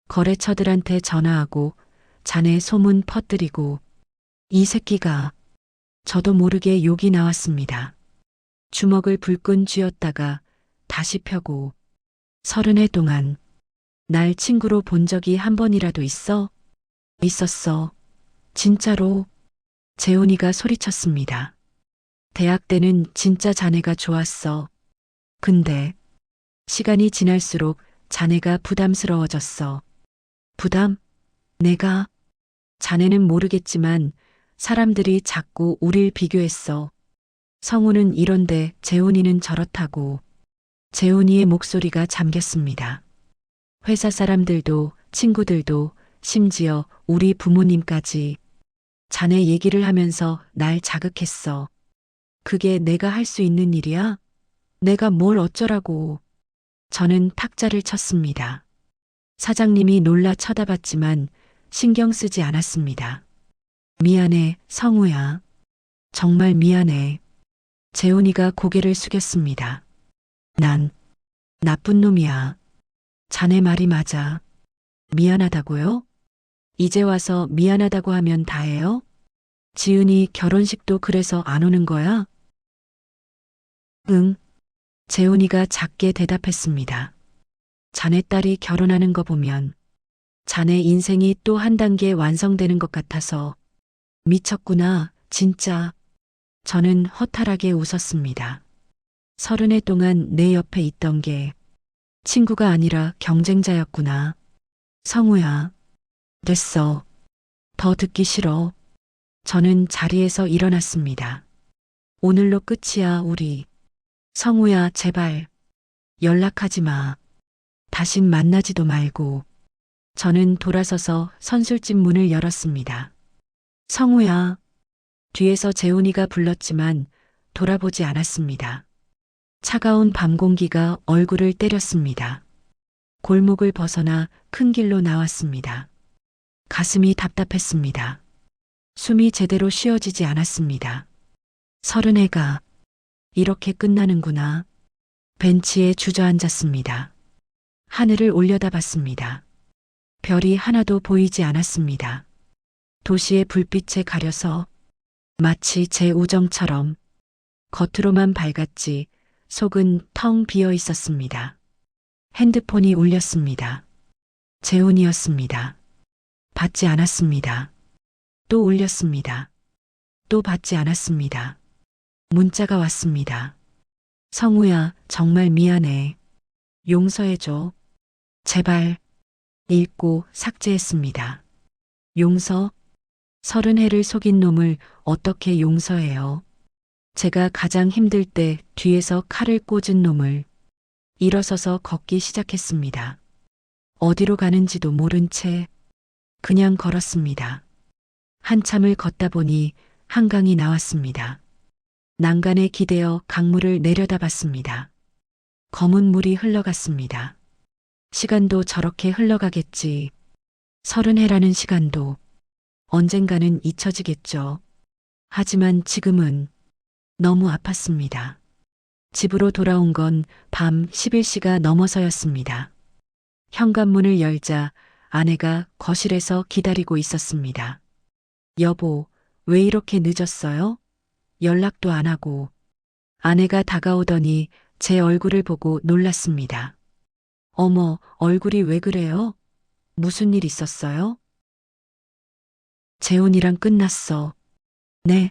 거래처들한테 전화하고 자네 소문 퍼뜨리고 이 새끼가. 저도 모르게 욕이 나왔습니다. 주먹을 불끈 쥐었다가 다시 펴고 30해 동안 날 친구로 본 적이 한 번이라도 있어? 있었어. 진짜로. 재훈이가 소리쳤습니다. 대학 때는 진짜 자네가 좋았어. 근데 시간이 지날수록 자네가 부담스러워졌어. 부담? 내가? 자네는 모르겠지만 사람들이 자꾸 우릴 비교했어. 성우는 이런데 재훈이는 저렇다고. 재훈이의 목소리가 잠겼습니다. 회사 사람들도 친구들도 심지어 우리 부모님까지 자네 얘기를 하면서 날 자극했어. 그게 내가 할 수 있는 일이야? 내가 뭘 어쩌라고. 저는 탁자를 쳤습니다. 사장님이 놀라 쳐다봤지만 신경 쓰지 않았습니다. 미안해, 성우야. 정말 미안해. 재훈이가 고개를 숙였습니다. 난 나쁜 놈이야. 자네 말이 맞아. 미안하다고요? 이제 와서 미안하다고 하면 다해요? 지은이 결혼식도 그래서 안 오는 거야? 응. 재훈이가 작게 대답했습니다. 자네 딸이 결혼하는 거 보면 자네 인생이 또 한 단계 완성되는 것 같아서. 미쳤구나, 진짜. 저는 허탈하게 웃었습니다. 30해 동안 내 옆에 있던 게 친구가 아니라 경쟁자였구나. 성우야. 됐어. 더 듣기 싫어. 저는 자리에서 일어났습니다. 오늘로 끝이야, 우리. 성우야, 제발. 연락하지 마. 다신 만나지도 말고. 저는 돌아서서 선술집 문을 열었습니다. 성우야. 뒤에서 재훈이가 불렀지만 돌아보지 않았습니다. 차가운 밤 공기가 얼굴을 때렸습니다. 골목을 벗어나 큰 길로 나왔습니다. 가슴이 답답했습니다. 숨이 제대로 쉬어지지 않았습니다. 30해가 이렇게 끝나는구나. 벤치에 주저앉았습니다. 하늘을 올려다봤습니다. 별이 하나도 보이지 않았습니다. 도시의 불빛에 가려서 마치 제 우정처럼 겉으로만 밝았지 속은 텅 비어 있었습니다. 핸드폰이 울렸습니다. 재훈이었습니다. 받지 않았습니다. 또 울렸습니다. 또 받지 않았습니다. 문자가 왔습니다. 성우야, 정말 미안해. 용서해줘. 제발. 읽고 삭제했습니다. 용서? 30해를 속인 놈을 어떻게 용서해요? 제가 가장 힘들 때 뒤에서 칼을 꽂은 놈을. 일어서서 걷기 시작했습니다. 어디로 가는지도 모른 채 그냥 걸었습니다. 한참을 걷다 보니 한강이 나왔습니다. 난간에 기대어 강물을 내려다봤습니다. 검은 물이 흘러갔습니다. 시간도 저렇게 흘러가겠지. 30해라는 시간도 언젠가는 잊혀지겠죠. 하지만 지금은 너무 아팠습니다. 집으로 돌아온 건 밤 11시가 넘어서였습니다. 현관문을 열자 아내가 거실에서 기다리고 있었습니다. 여보, 왜 이렇게 늦었어요? 연락도 안 하고. 아내가 다가오더니 제 얼굴을 보고 놀랐습니다. 어머, 얼굴이 왜 그래요? 무슨 일 있었어요? 재훈이랑 끝났어. 네.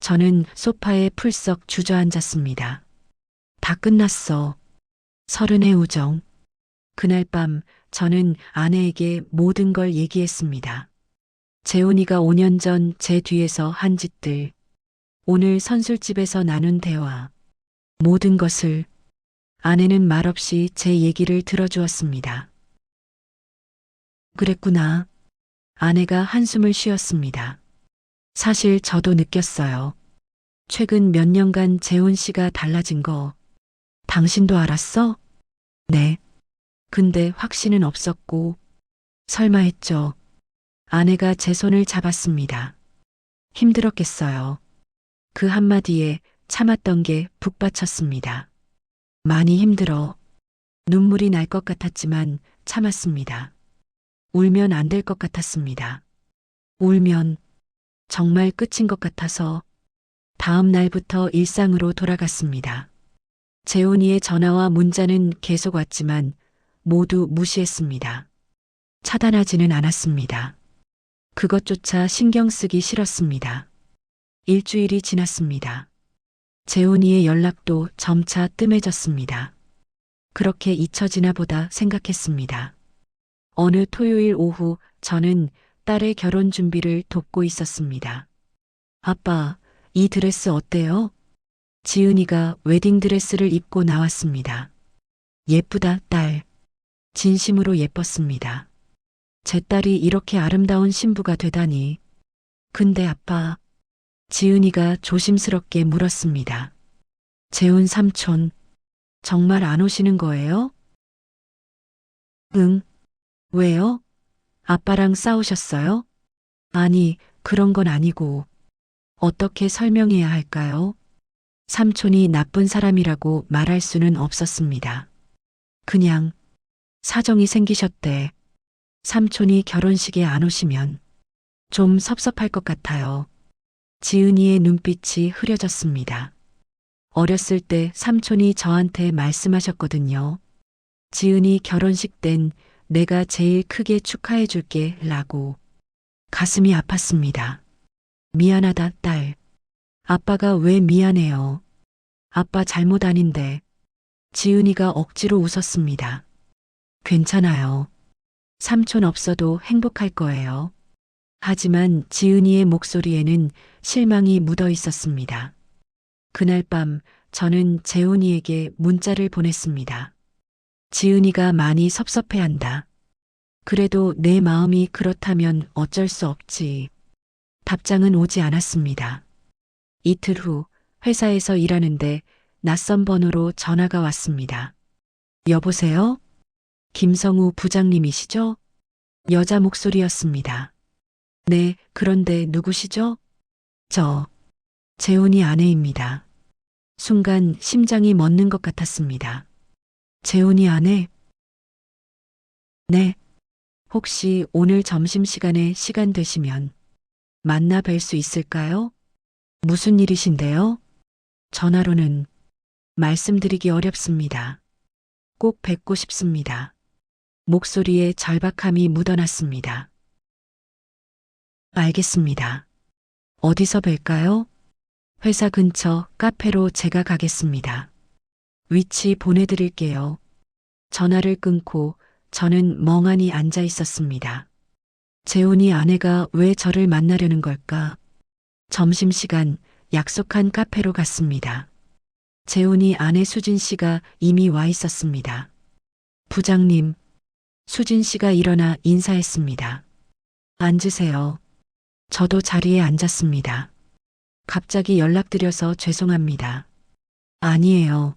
저는 소파에 풀썩 주저앉았습니다. 다 끝났어. 30의 우정. 그날 밤 저는 아내에게 모든 걸 얘기했습니다. 재훈이가 5년 전 제 뒤에서 한 짓들, 오늘 선술집에서 나눈 대화, 모든 것을. 아내는 말없이 제 얘기를 들어주었습니다. 그랬구나. 아내가 한숨을 쉬었습니다. 사실 저도 느꼈어요. 최근 몇 년간 재훈 씨가 달라진 거. 당신도 알았어? 네. 근데 확신은 없었고, 설마 했죠. 아내가 제 손을 잡았습니다. 힘들었겠어요. 그 한마디에 참았던 게 북받쳤습니다. 많이 힘들어. 눈물이 날 것 같았지만 참았습니다. 울면 안 될 것 같았습니다. 울면 정말 끝인 것 같아서 다음 날부터 일상으로 돌아갔습니다. 재훈이의 전화와 문자는 계속 왔지만 모두 무시했습니다. 차단하지는 않았습니다. 그것조차 신경 쓰기 싫었습니다. 일주일이 지났습니다. 재훈이의 연락도 점차 뜸해졌습니다. 그렇게 잊혀지나 보다 생각했습니다. 어느 토요일 오후 저는 딸의 결혼 준비를 돕고 있었습니다. 아빠, 이 드레스 어때요? 지은이가 웨딩드레스를 입고 나왔습니다. 예쁘다, 딸. 진심으로 예뻤습니다. 제 딸이 이렇게 아름다운 신부가 되다니. 근데 아빠, 지은이가 조심스럽게 물었습니다. 재훈 삼촌, 정말 안 오시는 거예요? 응. 왜요? 아빠랑 싸우셨어요? 아니, 그런 건 아니고. 어떻게 설명해야 할까요? 삼촌이 나쁜 사람이라고 말할 수는 없었습니다. 그냥 사정이 생기셨대. 삼촌이 결혼식에 안 오시면 좀 섭섭할 것 같아요. 지은이의 눈빛이 흐려졌습니다. 어렸을 때 삼촌이 저한테 말씀하셨거든요. 지은이 결혼식 땐 내가 제일 크게 축하해 줄게 라고. 가슴이 아팠습니다. 미안하다, 딸. 아빠가 왜 미안해요? 아빠 잘못 아닌데. 지은이가 억지로 웃었습니다. 괜찮아요. 삼촌 없어도 행복할 거예요. 하지만 지은이의 목소리에는 실망이 묻어 있었습니다. 그날 밤 저는 재훈이에게 문자를 보냈습니다. 지은이가 많이 섭섭해한다. 그래도 내 마음이 그렇다면 어쩔 수 없지. 답장은 오지 않았습니다. 이틀 후 회사에서 일하는데 낯선 번호로 전화가 왔습니다. 여보세요? 김성우 부장님이시죠? 여자 목소리였습니다. 네, 그런데 누구시죠? 저, 재훈이 아내입니다. 순간 심장이 멎는 것 같았습니다. 재훈이 아내? 네. 혹시 오늘 점심시간에 시간 되시면 만나 뵐 수 있을까요? 무슨 일이신데요? 전화로는 말씀드리기 어렵습니다. 꼭 뵙고 싶습니다. 목소리에 절박함이 묻어났습니다. 알겠습니다. 어디서 뵐까요? 회사 근처 카페로 제가 가겠습니다. 위치 보내드릴게요. 전화를 끊고 저는 멍하니 앉아 있었습니다. 재훈이 아내가 왜 저를 만나려는 걸까? 점심시간 약속한 카페로 갔습니다. 재훈이 아내 수진 씨가 이미 와 있었습니다. 부장님, 수진 씨가 일어나 인사했습니다. 앉으세요. 저도 자리에 앉았습니다. 갑자기 연락드려서 죄송합니다. 아니에요.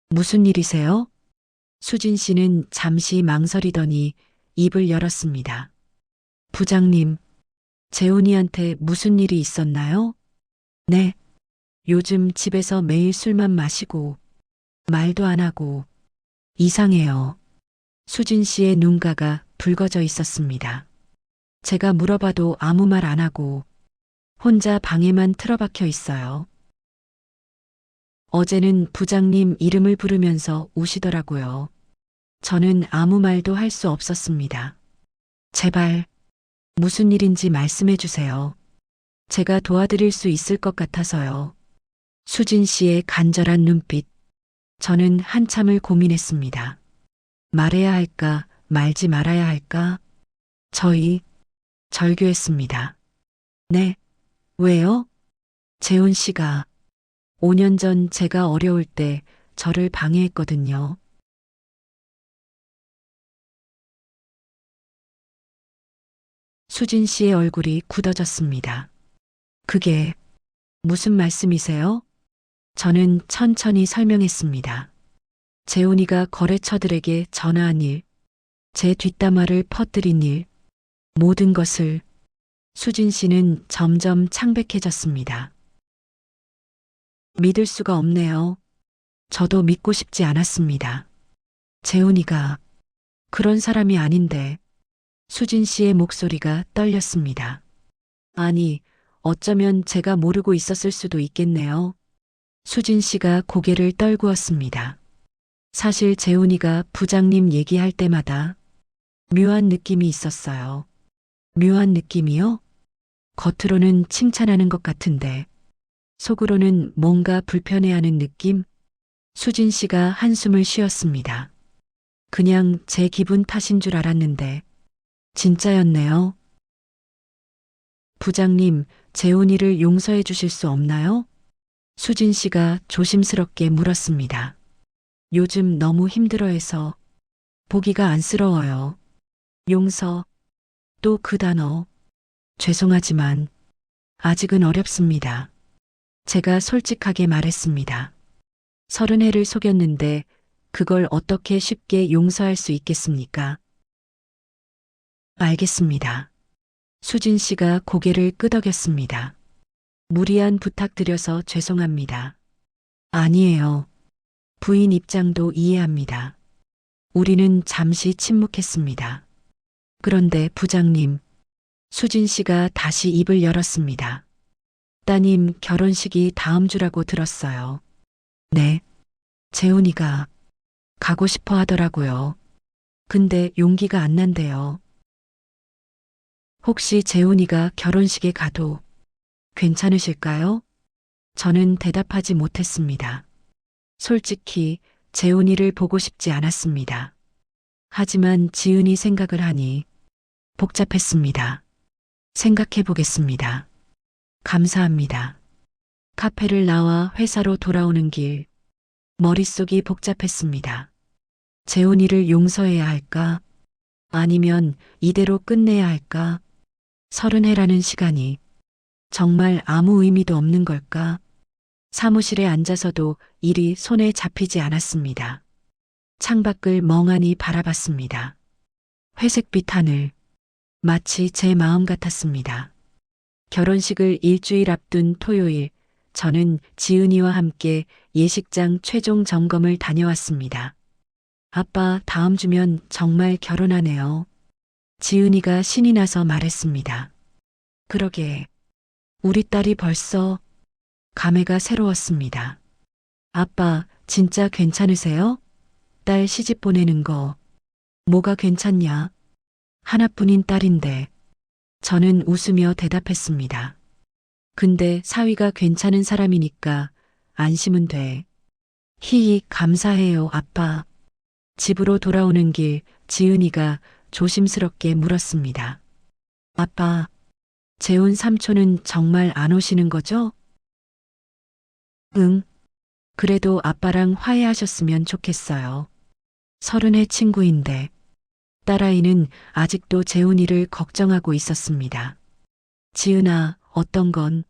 무슨 일이세요? 수진 씨는 잠시 망설이더니 입을 열었습니다. 부장님, 재훈이한테 무슨 일이 있었나요? 네. 요즘 집에서 매일 술만 마시고 말도 안 하고 이상해요. 수진 씨의 눈가가 붉어져 있었습니다. 제가 물어봐도 아무 말 안 하고 혼자 방에만 틀어박혀 있어요. 어제는 부장님 이름을 부르면서 우시더라고요. 저는 아무 말도 할 수 없었습니다. 제발 무슨 일인지 말씀해 주세요. 제가 도와드릴 수 있을 것 같아서요. 수진 씨의 간절한 눈빛. 저는 한참을 고민했습니다. 말해야 할까, 말지 말아야 할까? 저희 절규했습니다. 네, 왜요? 재훈 씨가 5년 전 제가 어려울 때 저를 방해했거든요. 수진 씨의 얼굴이 굳어졌습니다. 그게 무슨 말씀이세요? 저는 천천히 설명했습니다. 재훈이가 거래처들에게 전화한 일, 제 뒷담화를 퍼뜨린 일, 모든 것을. 수진 씨는 점점 창백해졌습니다. 믿을 수가 없네요. 저도 믿고 싶지 않았습니다. 재훈이가 그런 사람이 아닌데. 수진 씨의 목소리가 떨렸습니다. 아니, 어쩌면 제가 모르고 있었을 수도 있겠네요. 수진 씨가 고개를 떨구었습니다. 사실 재훈이가 부장님 얘기할 때마다 묘한 느낌이 있었어요. 묘한 느낌이요? 겉으로는 칭찬하는 것 같은데 속으로는 뭔가 불편해하는 느낌? 수진 씨가 한숨을 쉬었습니다. 그냥 제 기분 탓인 줄 알았는데 진짜였네요. 부장님, 재훈이를 용서해 주실 수 없나요? 수진 씨가 조심스럽게 물었습니다. 요즘 너무 힘들어해서 보기가 안쓰러워요. 용서, 또 그 단어. 죄송하지만 아직은 어렵습니다. 제가 솔직하게 말했습니다. 30해를 속였는데 그걸 어떻게 쉽게 용서할 수 있겠습니까? 알겠습니다. 수진 씨가 고개를 끄덕였습니다. 무리한 부탁드려서 죄송합니다. 아니에요. 부인 입장도 이해합니다. 우리는 잠시 침묵했습니다. 그런데 부장님, 수진 씨가 다시 입을 열었습니다. 따님 결혼식이 다음 주라고 들었어요. 네. 재훈이가 가고 싶어 하더라고요. 근데 용기가 안 난대요. 혹시 재훈이가 결혼식에 가도 괜찮으실까요? 저는 대답하지 못했습니다. 솔직히 재훈이를 보고 싶지 않았습니다. 하지만 지은이 생각을 하니 복잡했습니다. 생각해 보겠습니다. 감사합니다. 카페를 나와 회사로 돌아오는 길, 머릿속이 복잡했습니다. 재훈이를 용서해야 할까? 아니면 이대로 끝내야 할까? 30해라는 시간이 정말 아무 의미도 없는 걸까? 사무실에 앉아서도 일이 손에 잡히지 않았습니다. 창밖을 멍하니 바라봤습니다. 회색빛 하늘, 마치 제 마음 같았습니다. 결혼식을 일주일 앞둔 토요일, 저는 지은이와 함께 예식장 최종 점검을 다녀왔습니다. 아빠, 다음 주면 정말 결혼하네요. 지은이가 신이 나서 말했습니다. 그러게, 우리 딸이 벌써 감회가 새로웠습니다. 아빠, 진짜 괜찮으세요? 딸 시집 보내는 거, 뭐가 괜찮냐? 하나뿐인 딸인데, 저는 웃으며 대답했습니다. 근데 사위가 괜찮은 사람이니까 안심은 돼. 히히, 감사해요, 아빠. 집으로 돌아오는 길, 지은이가 조심스럽게 물었습니다. 아빠, 재훈 삼촌은 정말 안 오시는 거죠? 응. 그래도 아빠랑 화해하셨으면 좋겠어요. 30의 친구인데, 딸아이는 아직도 재훈이를 걱정하고 있었습니다. 지은아, 어떤 건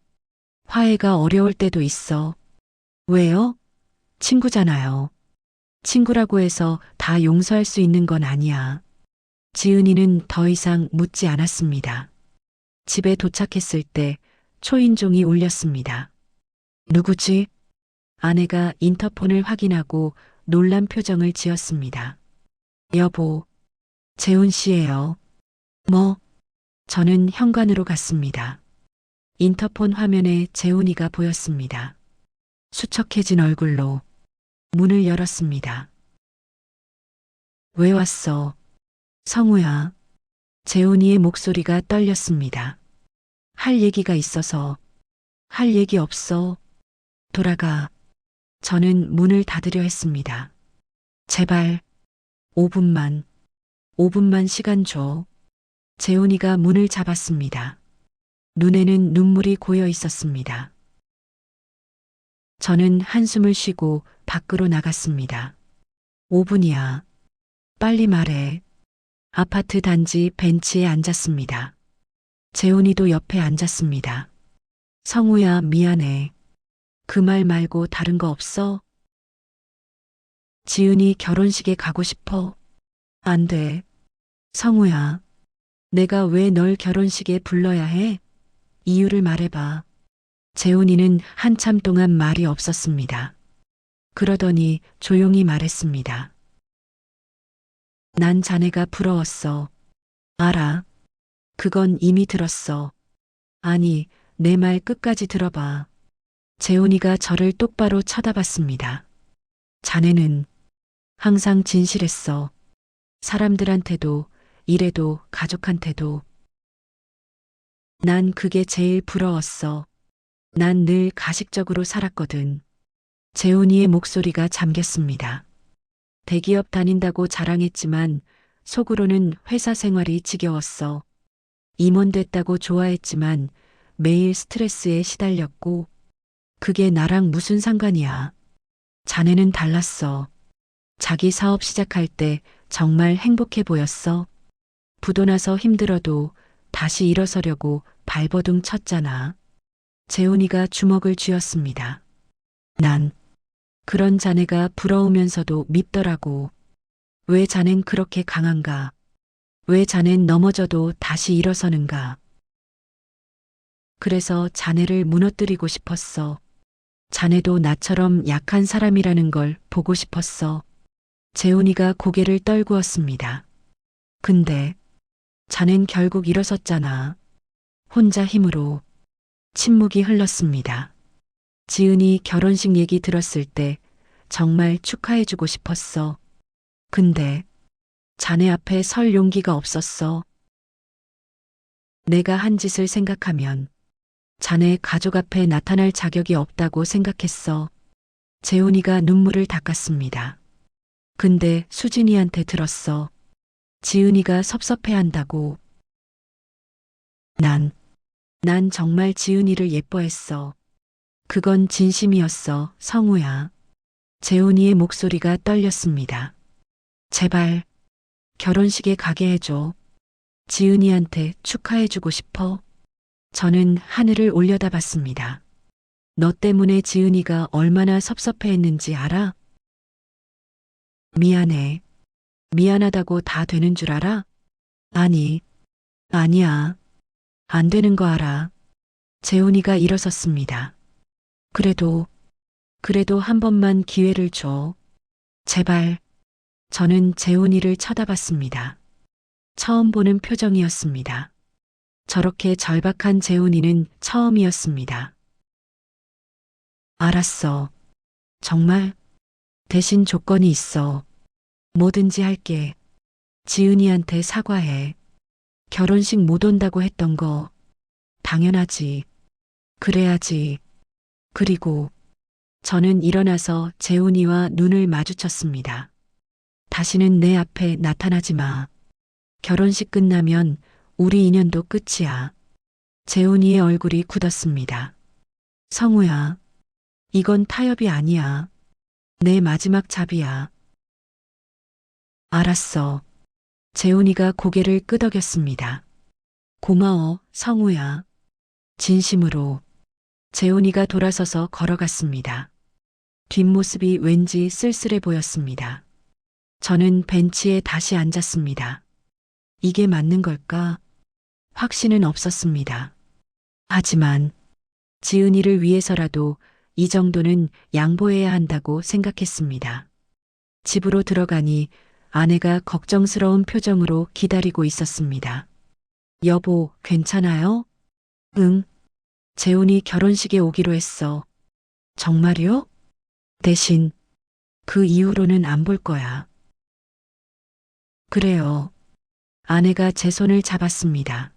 화해가 어려울 때도 있어. 왜요? 친구잖아요. 친구라고 해서 다 용서할 수 있는 건 아니야. 지은이는 더 이상 묻지 않았습니다. 집에 도착했을 때 초인종이 울렸습니다. 누구지? 아내가 인터폰을 확인하고 놀란 표정을 지었습니다. 여보, 재훈 씨예요. 뭐? 저는 현관으로 갔습니다. 인터폰 화면에 재훈이가 보였습니다. 수척해진 얼굴로 문을 열었습니다. 왜 왔어? 성우야. 재훈이의 목소리가 떨렸습니다. 할 얘기가 있어서. 할 얘기 없어. 돌아가. 저는 문을 닫으려 했습니다. 제발 5분만 시간 줘. 재훈이가 문을 잡았습니다. 눈에는 눈물이 고여 있었습니다. 저는 한숨을 쉬고 밖으로 나갔습니다. 5분이야. 빨리 말해. 아파트 단지 벤치에 앉았습니다. 재훈이도 옆에 앉았습니다. 성우야, 미안해. 그 말 말고 다른 거 없어? 지은이 결혼식에 가고 싶어. 안 돼. 성우야, 내가 왜 널 결혼식에 불러야 해? 이유를 말해봐. 재훈이는 한참 동안 말이 없었습니다. 그러더니 조용히 말했습니다. 난 자네가 부러웠어. 알아. 그건 이미 들었어. 아니, 내 말 끝까지 들어봐. 재훈이가 저를 똑바로 쳐다봤습니다. 자네는 항상 진실했어. 사람들한테도, 일에도, 가족한테도. 난 그게 제일 부러웠어. 난 늘 가식적으로 살았거든. 재훈이의 목소리가 잠겼습니다. 대기업 다닌다고 자랑했지만 속으로는 회사 생활이 지겨웠어. 임원 됐다고 좋아했지만 매일 스트레스에 시달렸고 그게 나랑 무슨 상관이야. 자네는 달랐어. 자기 사업 시작할 때 정말 행복해 보였어. 부도 나서 힘들어도 다시 일어서려고 발버둥 쳤잖아. 재훈이가 주먹을 쥐었습니다. 난 그런 자네가 부러우면서도 밉더라고. 왜 자넨 그렇게 강한가? 왜 자넨 넘어져도 다시 일어서는가? 그래서 자네를 무너뜨리고 싶었어. 자네도 나처럼 약한 사람이라는 걸 보고 싶었어. 재훈이가 고개를 떨구었습니다. 근데 자넨 결국 일어섰잖아. 혼자 힘으로. 침묵이 흘렀습니다. 지은이 결혼식 얘기 들었을 때 정말 축하해주고 싶었어. 근데 자네 앞에 설 용기가 없었어. 내가 한 짓을 생각하면 자네 가족 앞에 나타날 자격이 없다고 생각했어. 재훈이가 눈물을 닦았습니다. 근데 수진이한테 들었어. 지은이가 섭섭해한다고. 난 정말 지은이를 예뻐했어. 그건 진심이었어, 성우야. 재훈이의 목소리가 떨렸습니다. 제발 결혼식에 가게 해줘. 지은이한테 축하해주고 싶어. 저는 하늘을 올려다봤습니다. 너 때문에 지은이가 얼마나 섭섭해했는지 알아? 미안해. 미안하다고 다 되는 줄 알아? 아니, 아니야. 안 되는 거 알아. 재훈이가 일어섰습니다. 그래도 한 번만 기회를 줘. 제발. 저는 재훈이를 쳐다봤습니다. 처음 보는 표정이었습니다. 저렇게 절박한 재훈이는 처음이었습니다. 알았어. 정말? 대신 조건이 있어. 뭐든지 할게. 지은이한테 사과해. 결혼식 못 온다고 했던 거. 당연하지. 그래야지. 그리고 저는 일어나서 재훈이와 눈을 마주쳤습니다. 다시는 내 앞에 나타나지 마. 결혼식 끝나면 우리 인연도 끝이야. 재훈이의 얼굴이 굳었습니다. 성우야, 이건 타협이 아니야. 내 마지막 잡이야. 알았어. 재훈이가 고개를 끄덕였습니다. 고마워, 성우야. 진심으로. 재훈이가 돌아서서 걸어갔습니다. 뒷모습이 왠지 쓸쓸해 보였습니다. 저는 벤치에 다시 앉았습니다. 이게 맞는 걸까? 확신은 없었습니다. 하지만 지은이를 위해서라도 이 정도는 양보해야 한다고 생각했습니다. 집으로 들어가니 아내가 걱정스러운 표정으로 기다리고 있었습니다. 여보, 괜찮아요? 응. 재훈이 결혼식에 오기로 했어. 정말요? 대신 그 이후로는 안 볼 거야. 그래요. 아내가 제 손을 잡았습니다.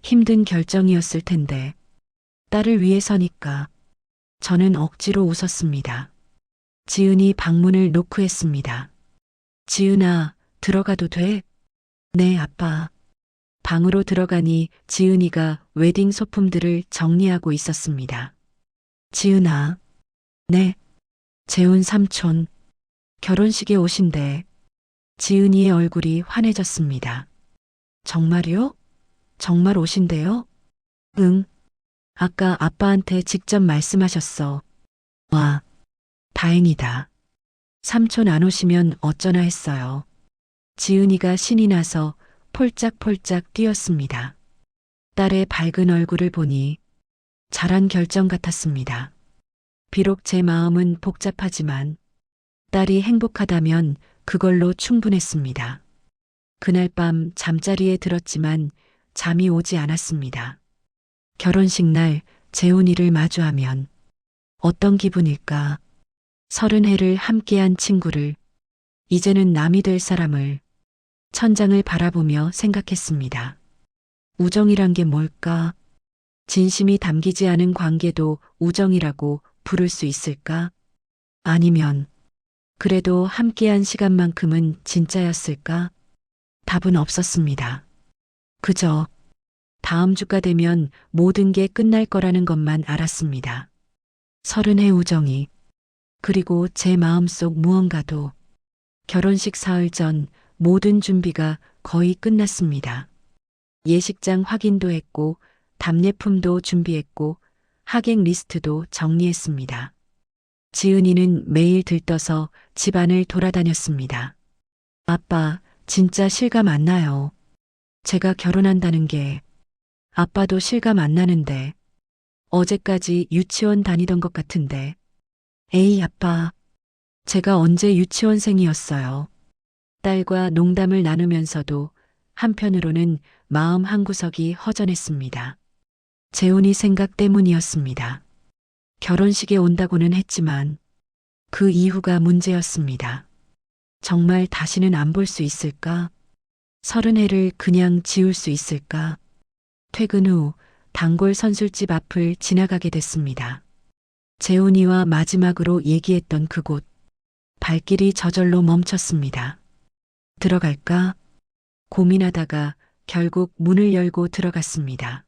힘든 결정이었을 텐데 딸을 위해서니까. 저는 억지로 웃었습니다. 지은이 방문을 노크했습니다. 지은아, 들어가도 돼? 네, 아빠. 방으로 들어가니 지은이가 웨딩 소품들을 정리하고 있었습니다. 지은아. 네. 재훈 삼촌. 결혼식에 오신대. 지은이의 얼굴이 환해졌습니다. 정말요? 정말 오신대요? 응. 아까 아빠한테 직접 말씀하셨어. 와, 다행이다. 삼촌 안 오시면 어쩌나 했어요. 지은이가 신이 나서 폴짝폴짝 뛰었습니다. 딸의 밝은 얼굴을 보니 잘한 결정 같았습니다. 비록 제 마음은 복잡하지만 딸이 행복하다면 그걸로 충분했습니다. 그날 밤 잠자리에 들었지만 잠이 오지 않았습니다. 결혼식 날 재훈이를 마주하면 어떤 기분일까? 30해를 함께한 친구를, 이제는 남이 될 사람을, 천장을 바라보며 생각했습니다. 우정이란 게 뭘까? 진심이 담기지 않은 관계도 우정이라고 부를 수 있을까? 아니면 그래도 함께한 시간만큼은 진짜였을까? 답은 없었습니다. 그저 다음 주가 되면 모든 게 끝날 거라는 것만 알았습니다. 30해 우정이, 그리고 제 마음속 무언가도. 결혼식 사흘 전 모든 준비가 거의 끝났습니다. 예식장 확인도 했고 답례품도 준비했고 하객 리스트도 정리했습니다. 지은이는 매일 들떠서 집안을 돌아다녔습니다. 아빠, 진짜 실감 안 나요. 제가 결혼한다는 게. 아빠도 실감 안 나는데. 어제까지 유치원 다니던 것 같은데. 에이, 아빠. 제가 언제 유치원생이었어요. 딸과 농담을 나누면서도 한편으로는 마음 한구석이 허전했습니다. 재훈이 생각 때문이었습니다. 결혼식에 온다고는 했지만 그 이후가 문제였습니다. 정말 다시는 안 볼 수 있을까? 30해를 그냥 지울 수 있을까? 퇴근 후 단골 선술집 앞을 지나가게 됐습니다. 재훈이와 마지막으로 얘기했던 그곳. 발길이 저절로 멈췄습니다. 들어갈까? 고민하다가 결국 문을 열고 들어갔습니다.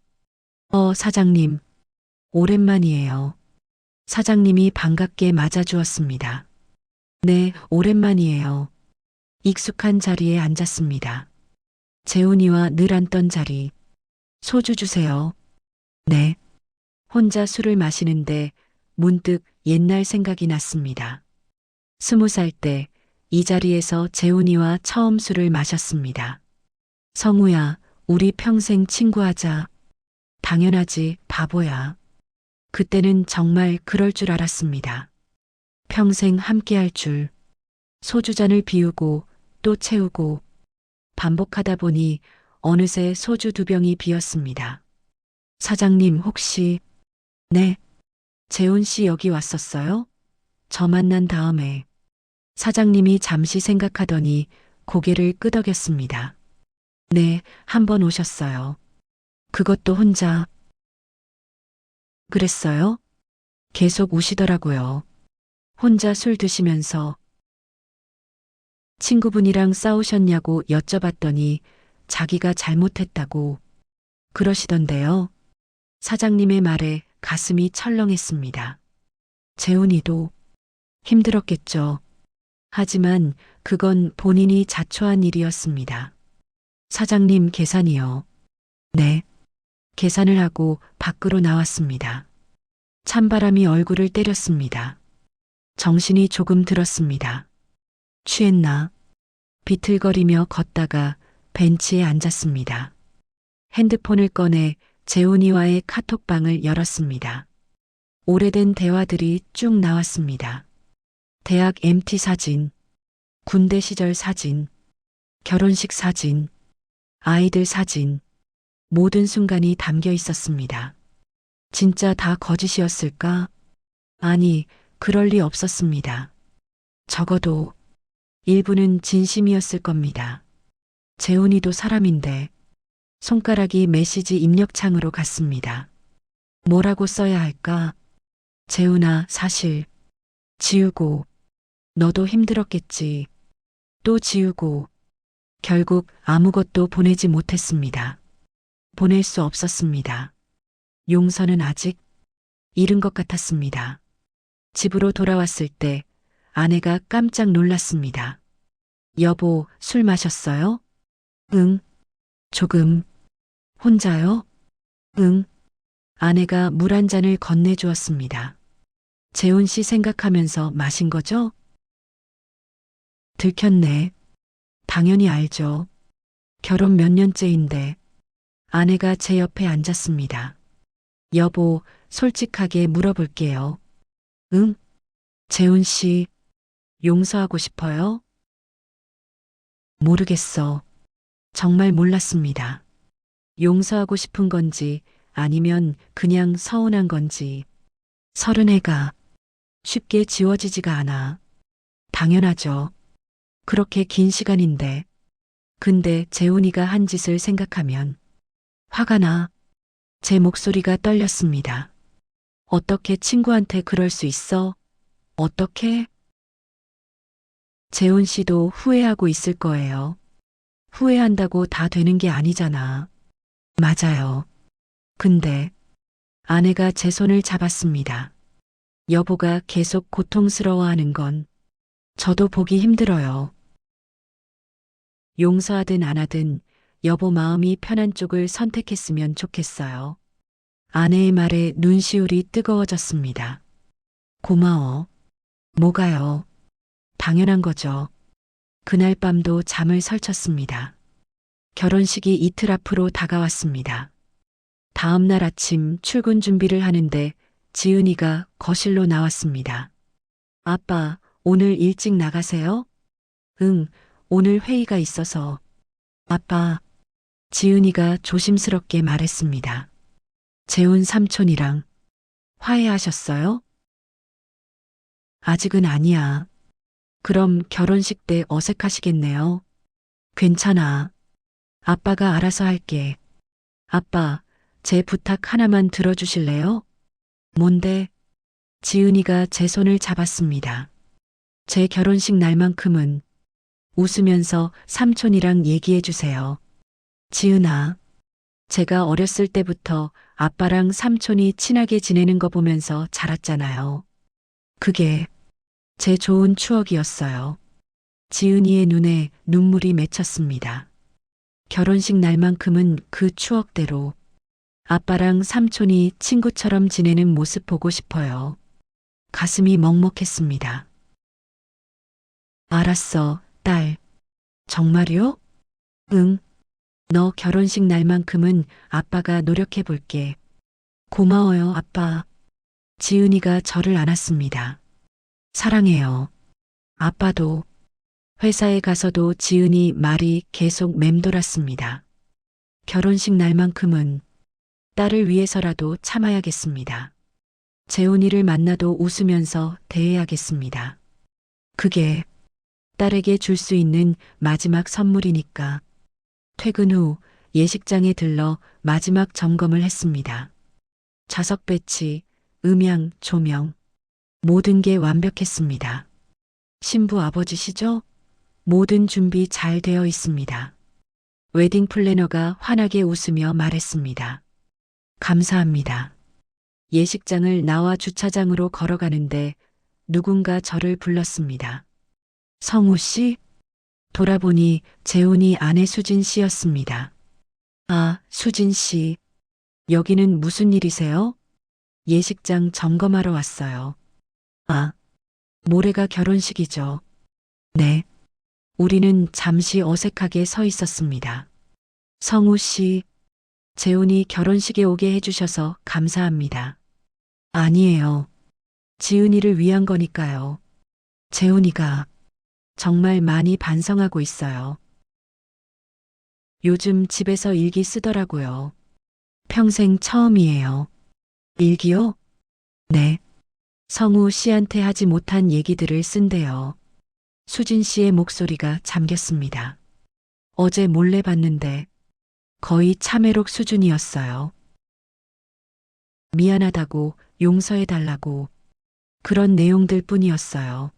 사장님. 오랜만이에요. 사장님이 반갑게 맞아주었습니다. 네, 오랜만이에요. 익숙한 자리에 앉았습니다. 재훈이와 늘 앉던 자리. 소주 주세요. 네. 혼자 술을 마시는데 문득 옛날 생각이 났습니다. 20살 때 이 자리에서 재훈이와 처음 술을 마셨습니다. 성우야, 우리 평생 친구하자. 당연하지, 바보야. 그때는 정말 그럴 줄 알았습니다. 평생 함께할 줄. 소주잔을 비우고 또 채우고 반복하다 보니 어느새 소주 2병이 비었습니다. 사장님 혹시 네, 재훈 씨 여기 왔었어요? 저 만난 다음에 사장님이 잠시 생각하더니 고개를 끄덕였습니다. 네, 한 번 오셨어요. 그것도 혼자. 그랬어요? 계속 우시더라고요. 혼자 술 드시면서. 친구분이랑 싸우셨냐고 여쭤봤더니 자기가 잘못했다고 그러시던데요. 사장님의 말에 가슴이 철렁했습니다. 재훈이도 힘들었겠죠. 하지만 그건 본인이 자초한 일이었습니다. 사장님 계산이요. 네. 계산을 하고 밖으로 나왔습니다. 찬바람이 얼굴을 때렸습니다. 정신이 조금 들었습니다. 취했나? 비틀거리며 걷다가 벤치에 앉았습니다. 핸드폰을 꺼내 재훈이와의 카톡방을 열었습니다. 오래된 대화들이 쭉 나왔습니다. 대학 MT 사진, 군대 시절 사진, 결혼식 사진, 아이들 사진, 모든 순간이 담겨 있었습니다. 진짜 다 거짓이었을까? 아니, 그럴 리 없었습니다. 적어도 일부는 진심이었을 겁니다. 재훈이도 사람인데 손가락이 메시지 입력창으로 갔습니다. 뭐라고 써야 할까? 재훈아, 사실 지우고 너도 힘들었겠지. 또 지우고 결국 아무것도 보내지 못했습니다. 보낼 수 없었습니다. 용서는 아직 이른 것 같았습니다. 집으로 돌아왔을 때 아내가 깜짝 놀랐습니다. 여보, 술 마셨어요? 응. 조금. 혼자요? 응. 아내가 물 한 잔을 건네주었습니다. 재훈 씨 생각하면서 마신 거죠? 들켰네. 당연히 알죠. 결혼 몇 년째인데. 아내가 제 옆에 앉았습니다. 여보, 솔직하게 물어볼게요. 응? 재훈 씨, 용서하고 싶어요? 모르겠어. 정말 몰랐습니다. 용서하고 싶은 건지 아니면 그냥 서운한 건지. 30해가 쉽게 지워지지가 않아. 당연하죠. 그렇게 긴 시간인데. 근데 재훈이가 한 짓을 생각하면 화가 나. 제 목소리가 떨렸습니다. 어떻게 친구한테 그럴 수 있어? 어떻게? 재훈 씨도 후회하고 있을 거예요. 후회한다고 다 되는 게 아니잖아. 맞아요. 근데 아내가 제 손을 잡았습니다. 여보가 계속 고통스러워하는 건 저도 보기 힘들어요. 용서하든 안 하든 여보 마음이 편한 쪽을 선택했으면 좋겠어요. 아내의 말에 눈시울이 뜨거워졌습니다. 고마워. 뭐가요? 당연한 거죠. 그날 밤도 잠을 설쳤습니다. 결혼식이 이틀 앞으로 다가왔습니다. 다음 날 아침 출근 준비를 하는데 지은이가 거실로 나왔습니다. 아빠, 오늘 일찍 나가세요? 응, 오늘 회의가 있어서. 아빠, 지은이가 조심스럽게 말했습니다. 재훈 삼촌이랑 화해하셨어요? 아직은 아니야. 그럼 결혼식 때 어색하시겠네요. 괜찮아. 아빠가 알아서 할게. 아빠, 제 부탁 하나만 들어주실래요? 뭔데? 지은이가 제 손을 잡았습니다. 제 결혼식 날만큼은 웃으면서 삼촌이랑 얘기해 주세요. 지은아, 제가 어렸을 때부터 아빠랑 삼촌이 친하게 지내는 거 보면서 자랐잖아요. 그게 제 좋은 추억이었어요. 지은이의 눈에 눈물이 맺혔습니다. 결혼식 날만큼은 그 추억대로 아빠랑 삼촌이 친구처럼 지내는 모습 보고 싶어요. 가슴이 먹먹했습니다. 알았어, 딸. 정말요? 응. 너 결혼식 날만큼은 아빠가 노력해 볼게. 고마워요, 아빠. 지은이가 저를 안았습니다. 사랑해요. 아빠도. 회사에 가서도 지은이 말이 계속 맴돌았습니다. 결혼식 날만큼은 딸을 위해서라도 참아야겠습니다. 재훈이를 만나도 웃으면서 대해야겠습니다. 그게 딸에게 줄 수 있는 마지막 선물이니까. 퇴근 후 예식장에 들러 마지막 점검을 했습니다. 좌석 배치, 음향, 조명, 모든 게 완벽했습니다. 신부 아버지시죠? 모든 준비 잘 되어 있습니다. 웨딩 플래너가 환하게 웃으며 말했습니다. 감사합니다. 예식장을 나와 주차장으로 걸어가는데 누군가 저를 불렀습니다. 성우 씨? 돌아보니 재훈이 아내 수진 씨였습니다. 아, 수진 씨. 여기는 무슨 일이세요? 예식장 점검하러 왔어요. 아, 모레가 결혼식이죠. 네. 우리는 잠시 어색하게 서 있었습니다. 성우 씨, 재훈이 결혼식에 오게 해주셔서 감사합니다. 아니에요. 지은이를 위한 거니까요. 재훈이가 정말 많이 반성하고 있어요. 요즘 집에서 일기 쓰더라고요. 평생 처음이에요. 일기요? 네. 성우 씨한테 하지 못한 얘기들을 쓴대요. 수진 씨의 목소리가 잠겼습니다. 어제 몰래 봤는데 거의 참회록 수준이었어요. 미안하다고 용서해달라고 그런 내용들 뿐이었어요.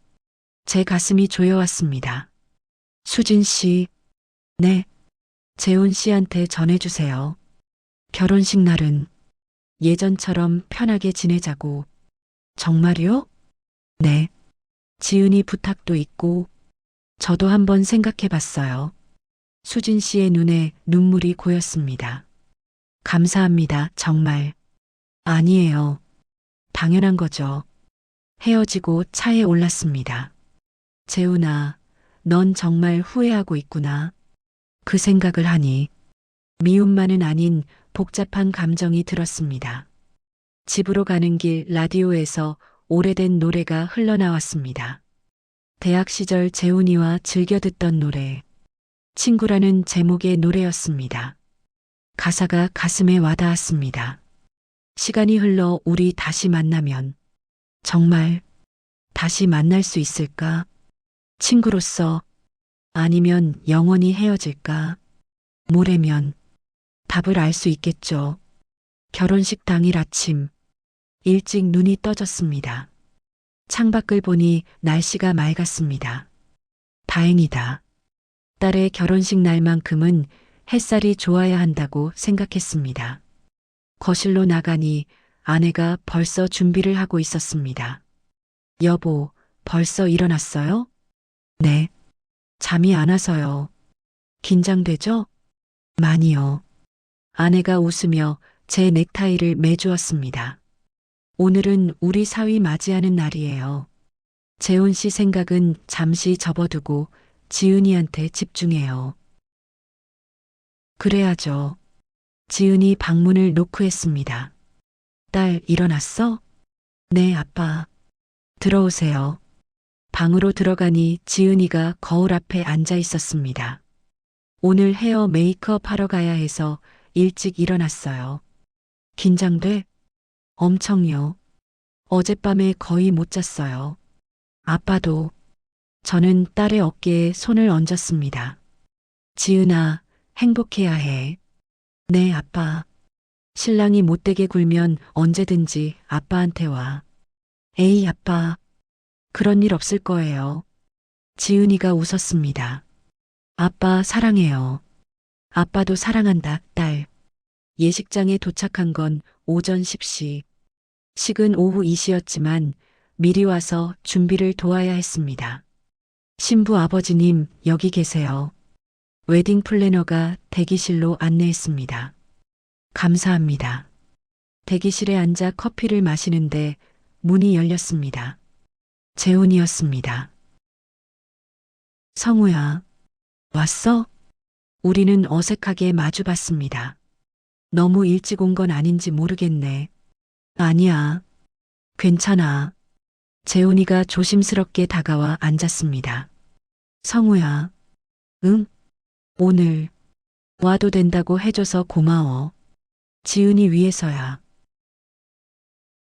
제 가슴이 조여왔습니다. 수진 씨, 네. 재훈 씨한테 전해주세요. 결혼식 날은 예전처럼 편하게 지내자고. 정말요? 네. 지은이 부탁도 있고 저도 한번 생각해 봤어요. 수진 씨의 눈에 눈물이 고였습니다. 감사합니다, 정말. 아니에요. 당연한 거죠. 헤어지고 차에 올랐습니다. 재훈아, 넌 정말 후회하고 있구나. 그 생각을 하니 미움만은 아닌 복잡한 감정이 들었습니다. 집으로 가는 길 라디오에서 오래된 노래가 흘러나왔습니다. 대학 시절 재훈이와 즐겨 듣던 노래, 친구라는 제목의 노래였습니다. 가사가 가슴에 와닿았습니다. 시간이 흘러 우리 다시 만나면 정말 다시 만날 수 있을까? 친구로서 아니면 영원히 헤어질까? 모레면 답을 알 수 있겠죠. 결혼식 당일 아침 일찍 눈이 떠졌습니다. 창밖을 보니 날씨가 맑았습니다. 다행이다. 딸의 결혼식 날만큼은 햇살이 좋아야 한다고 생각했습니다. 거실로 나가니 아내가 벌써 준비를 하고 있었습니다. 여보, 벌써 일어났어요? 네. 잠이 안 와서요. 긴장되죠? 많이요. 아내가 웃으며 제 넥타이를 매주었습니다. 오늘은 우리 사위 맞이하는 날이에요. 재훈 씨 생각은 잠시 접어두고 지은이한테 집중해요. 그래야죠. 지은이 방문을 노크했습니다. 딸, 일어났어? 네, 아빠. 들어오세요. 방으로 들어가니 지은이가 거울 앞에 앉아 있었습니다. 오늘 헤어 메이크업 하러 가야 해서 일찍 일어났어요. 긴장돼? 엄청요. 어젯밤에 거의 못 잤어요. 아빠도. 저는 딸의 어깨에 손을 얹었습니다. 지은아, 행복해야 해. 네, 아빠. 신랑이 못되게 굴면 언제든지 아빠한테 와. 에이, 아빠. 그런 일 없을 거예요. 지은이가 웃었습니다. 아빠 사랑해요. 아빠도 사랑한다, 딸. 예식장에 도착한 건 오전 10시. 식은 오후 2시였지만 미리 와서 준비를 도와야 했습니다. 신부 아버지님, 여기 계세요. 웨딩 플래너가 대기실로 안내했습니다. 감사합니다. 대기실에 앉아 커피를 마시는데 문이 열렸습니다. 재훈이었습니다. 성우야, 왔어? 우리는 어색하게 마주봤습니다. 너무 일찍 온 건 아닌지 모르겠네. 아니야. 괜찮아. 재훈이가 조심스럽게 다가와 앉았습니다. 성우야. 응? 오늘 와도 된다고 해줘서 고마워. 지은이 위해서야.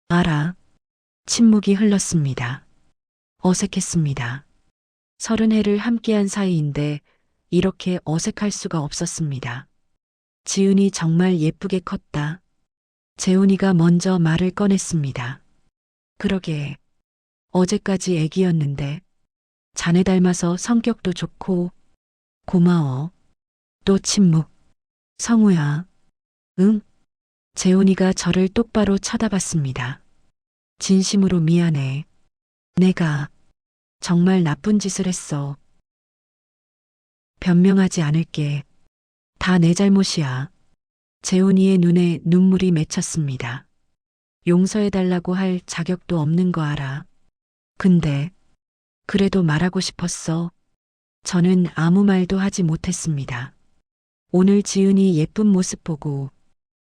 알아. 침묵이 흘렀습니다. 어색했습니다. 30해를 함께한 사이인데 이렇게 어색할 수가 없었습니다. 지은이 정말 예쁘게 컸다. 재훈이가 먼저 말을 꺼냈습니다. 그러게. 어제까지 애기였는데 자네 닮아서 성격도 좋고 고마워. 또 침묵. 성우야. 응? 재훈이가 저를 똑바로 쳐다봤습니다. 진심으로 미안해. 내가 정말 나쁜 짓을 했어. 변명하지 않을게. 다 내 잘못이야. 재훈이의 눈에 눈물이 맺혔습니다. 용서해달라고 할 자격도 없는 거 알아. 근데 그래도 말하고 싶었어. 저는 아무 말도 하지 못했습니다. 오늘 지은이 예쁜 모습 보고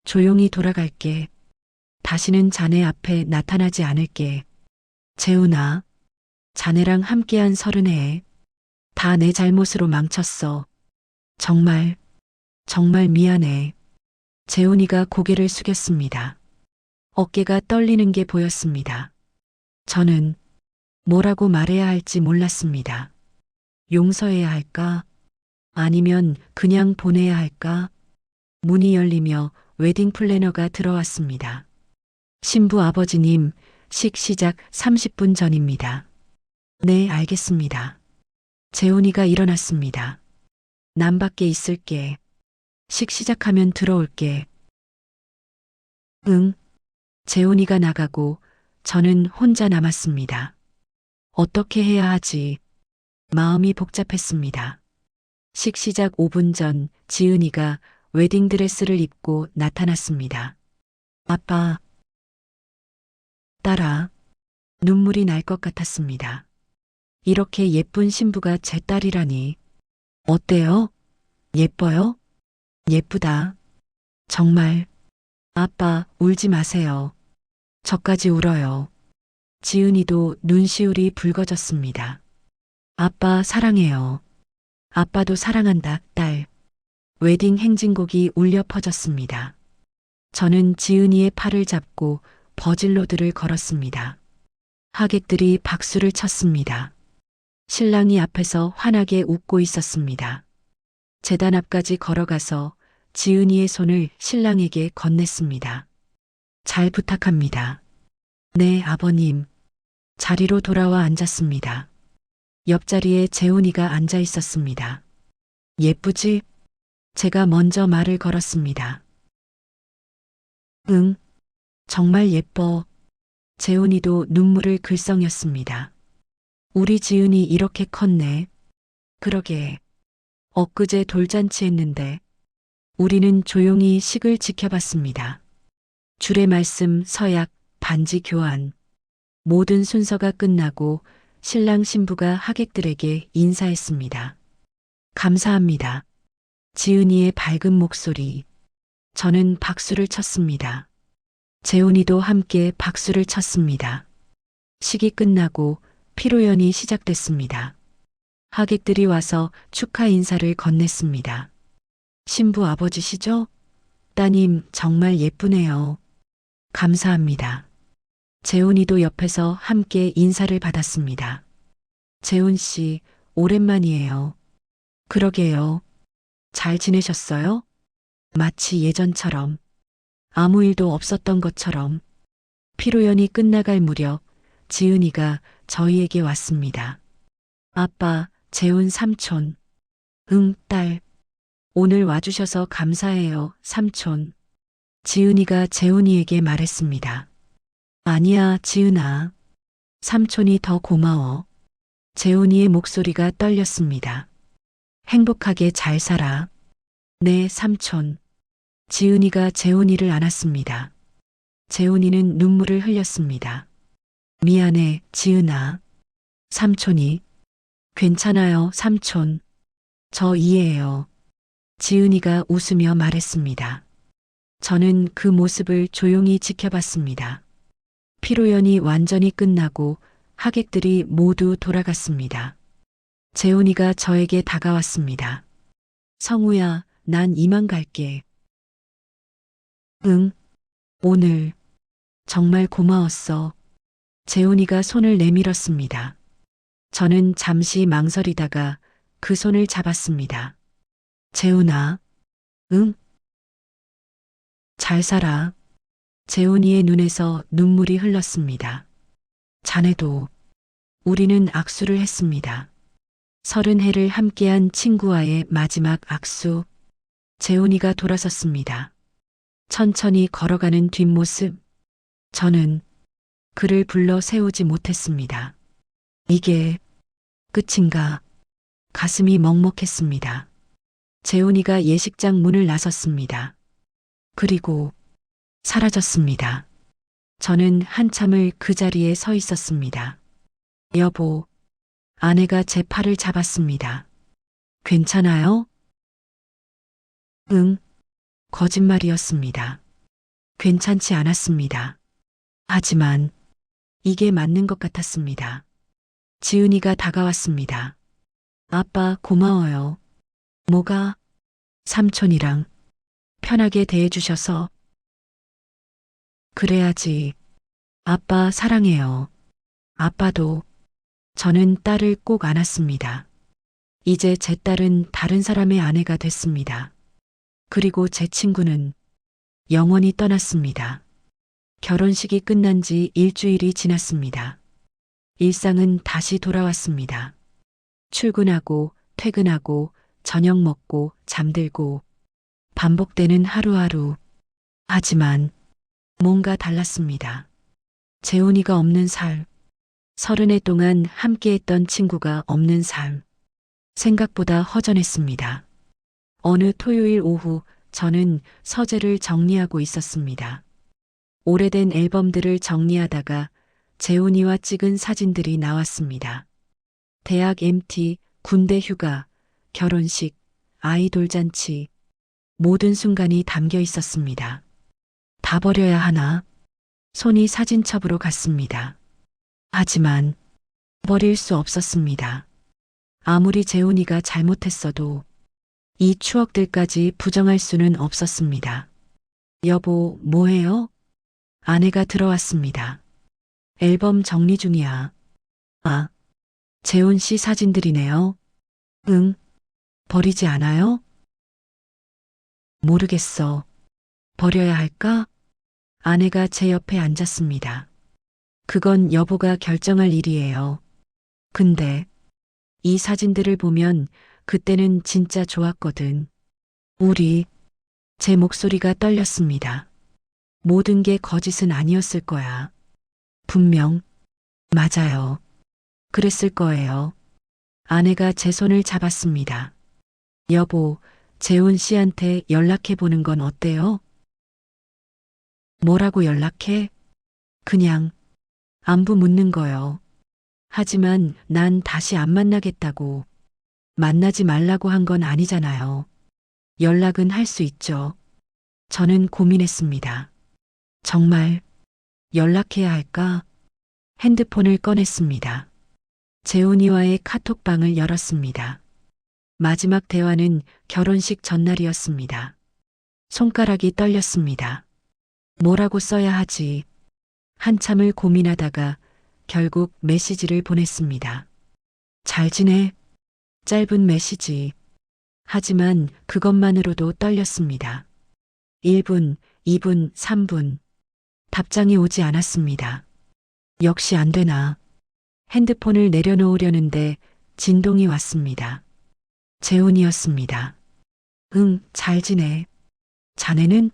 조용히 돌아갈게. 다시는 자네 앞에 나타나지 않을게. 재훈아, 자네랑 함께한 30해. 다 내 잘못으로 망쳤어. 정말, 정말 미안해. 재훈이가 고개를 숙였습니다. 어깨가 떨리는 게 보였습니다. 저는 뭐라고 말해야 할지 몰랐습니다. 용서해야 할까? 아니면 그냥 보내야 할까? 문이 열리며 웨딩 플래너가 들어왔습니다. 신부 아버지님, 식 시작 30분 전입니다. 네, 알겠습니다. 재훈이가 일어났습니다. 난 밖에 있을게. 식 시작하면 들어올게. 응. 재훈이가 나가고 저는 혼자 남았습니다. 어떻게 해야 하지? 마음이 복잡했습니다. 식 시작 5분 전 지은이가 웨딩드레스를 입고 나타났습니다. 아빠. 딸아. 눈물이 날 것 같았습니다. 이렇게 예쁜 신부가 제 딸이라니. 어때요? 예뻐요? 예쁘다. 정말. 아빠, 울지 마세요. 저까지 울어요. 지은이도 눈시울이 붉어졌습니다. 아빠 사랑해요. 아빠도 사랑한다, 딸. 웨딩 행진곡이 울려 퍼졌습니다. 저는 지은이의 팔을 잡고 버질로드를 걸었습니다. 하객들이 박수를 쳤습니다. 신랑이 앞에서 환하게 웃고 있었습니다. 제단 앞까지 걸어가서 지은이의 손을 신랑에게 건넸습니다. 잘 부탁합니다. 네, 아버님. 자리로 돌아와 앉았습니다. 옆자리에 재훈이가 앉아 있었습니다. 예쁘지? 제가 먼저 말을 걸었습니다. 응, 정말 예뻐. 재훈이도 눈물을 글썽였습니다. 우리 지은이 이렇게 컸네. 그러게. 엊그제 돌잔치 했는데 우리는 조용히 식을 지켜봤습니다. 주례 말씀, 서약, 반지 교환. 모든 순서가 끝나고 신랑 신부가 하객들에게 인사했습니다. 감사합니다. 지은이의 밝은 목소리. 저는 박수를 쳤습니다. 재훈이도 함께 박수를 쳤습니다. 식이 끝나고 피로연이 시작됐습니다. 하객들이 와서 축하 인사를 건넸습니다. 신부 아버지시죠? 따님 정말 예쁘네요. 감사합니다. 재훈이도 옆에서 함께 인사를 받았습니다. 재훈 씨, 오랜만이에요. 그러게요. 잘 지내셨어요? 마치 예전처럼, 아무 일도 없었던 것처럼. 피로연이 끝나갈 무렵 지은이가 저희에게 왔습니다. 아빠, 재훈 삼촌. 응, 딸. 오늘 와주셔서 감사해요, 삼촌. 지은이가 재훈이에게 말했습니다. 아니야, 지은아. 삼촌이 더 고마워. 재훈이의 목소리가 떨렸습니다. 행복하게 잘 살아. 네, 삼촌. 지은이가 재훈이를 안았습니다. 재훈이는 눈물을 흘렸습니다. 미안해, 지은아. 삼촌이. 괜찮아요, 삼촌. 저 이해해요. 지은이가 웃으며 말했습니다. 저는 그 모습을 조용히 지켜봤습니다. 피로연이 완전히 끝나고 하객들이 모두 돌아갔습니다. 재훈이가 저에게 다가왔습니다. 성우야, 난 이만 갈게. 응, 오늘 정말 고마웠어. 재훈이가 손을 내밀었습니다. 저는 잠시 망설이다가 그 손을 잡았습니다. 재훈아, 응? 잘 살아. 재훈이의 눈에서 눈물이 흘렀습니다. 자네도. 우리는 악수를 했습니다. 30해를 함께한 친구와의 마지막 악수. 재훈이가 돌아섰습니다. 천천히 걸어가는 뒷모습. 저는 그를 불러 세우지 못했습니다. 이게 끝인가? 가슴이 먹먹했습니다. 재훈이가 예식장 문을 나섰습니다. 그리고 사라졌습니다. 저는 한참을 그 자리에 서 있었습니다. 여보, 아내가 제 팔을 잡았습니다. 괜찮아요? 응, 거짓말이었습니다. 괜찮지 않았습니다. 하지만 이게 맞는 것 같았습니다. 지은이가 다가왔습니다. 아빠 고마워요. 뭐가? 삼촌이랑 편하게 대해주셔서. 그래야지. 아빠 사랑해요. 아빠도. 저는 딸을 꼭 안았습니다. 이제 제 딸은 다른 사람의 아내가 됐습니다. 그리고 제 친구는 영원히 떠났습니다. 결혼식이 끝난 지 일주일이 지났습니다. 일상은 다시 돌아왔습니다. 출근하고 퇴근하고 저녁 먹고 잠들고 반복되는 하루하루. 하지만 뭔가 달랐습니다. 재훈이가 없는 삶. 30해 동안 함께했던 친구가 없는 삶. 생각보다 허전했습니다. 어느 토요일 오후 저는 서재를 정리하고 있었습니다. 오래된 앨범들을 정리하다가 재훈이와 찍은 사진들이 나왔습니다. 대학 MT, 군대 휴가, 결혼식, 아이돌 잔치, 모든 순간이 담겨 있었습니다. 다 버려야 하나? 손이 사진첩으로 갔습니다. 하지만 버릴 수 없었습니다. 아무리 재훈이가 잘못했어도 이 추억들까지 부정할 수는 없었습니다. 여보, 뭐해요? 아내가 들어왔습니다. 앨범 정리 중이야. 아, 재훈 씨 사진들이네요. 응, 버리지 않아요? 모르겠어. 버려야 할까? 아내가 제 옆에 앉았습니다. 그건 여보가 결정할 일이에요. 근데 이 사진들을 보면 그때는 진짜 좋았거든. 우리, 제 목소리가 떨렸습니다. 모든 게 거짓은 아니었을 거야. 분명, 맞아요. 그랬을 거예요. 아내가 제 손을 잡았습니다. 여보, 재훈 씨한테 연락해 보는 건 어때요? 뭐라고 연락해? 그냥 안부 묻는 거요. 하지만 난 다시 안 만나겠다고. 만나지 말라고 한 건 아니잖아요. 연락은 할 수 있죠. 저는 고민했습니다. 정말 연락해야 할까? 핸드폰을 꺼냈습니다. 재훈이와의 카톡방을 열었습니다. 마지막 대화는 결혼식 전날이었습니다. 손가락이 떨렸습니다. 뭐라고 써야 하지? 한참을 고민하다가 결국 메시지를 보냈습니다. 잘 지내? 짧은 메시지. 하지만 그것만으로도 떨렸습니다. 1분, 2분, 3분. 답장이 오지 않았습니다. 역시 안 되나. 핸드폰을 내려놓으려는데 진동이 왔습니다. 재훈이었습니다. 응, 잘 지내. 자네는?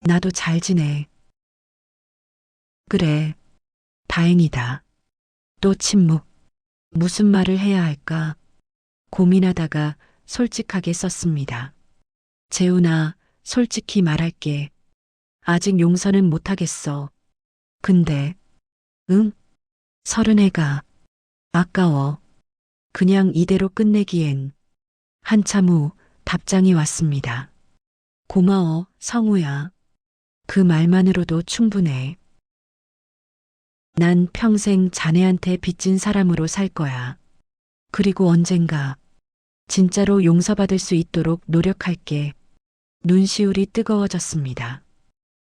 나도 잘 지내. 그래, 다행이다. 또 침묵. 무슨 말을 해야 할까 고민하다가 솔직하게 썼습니다. 재훈아, 솔직히 말할게. 아직 용서는 못하겠어. 근데, 응? 서른애가 아까워. 그냥 이대로 끝내기엔. 한참 후 답장이 왔습니다. 고마워, 성우야. 그 말만으로도 충분해. 난 평생 자네한테 빚진 사람으로 살 거야. 그리고 언젠가 진짜로 용서받을 수 있도록 노력할게. 눈시울이 뜨거워졌습니다.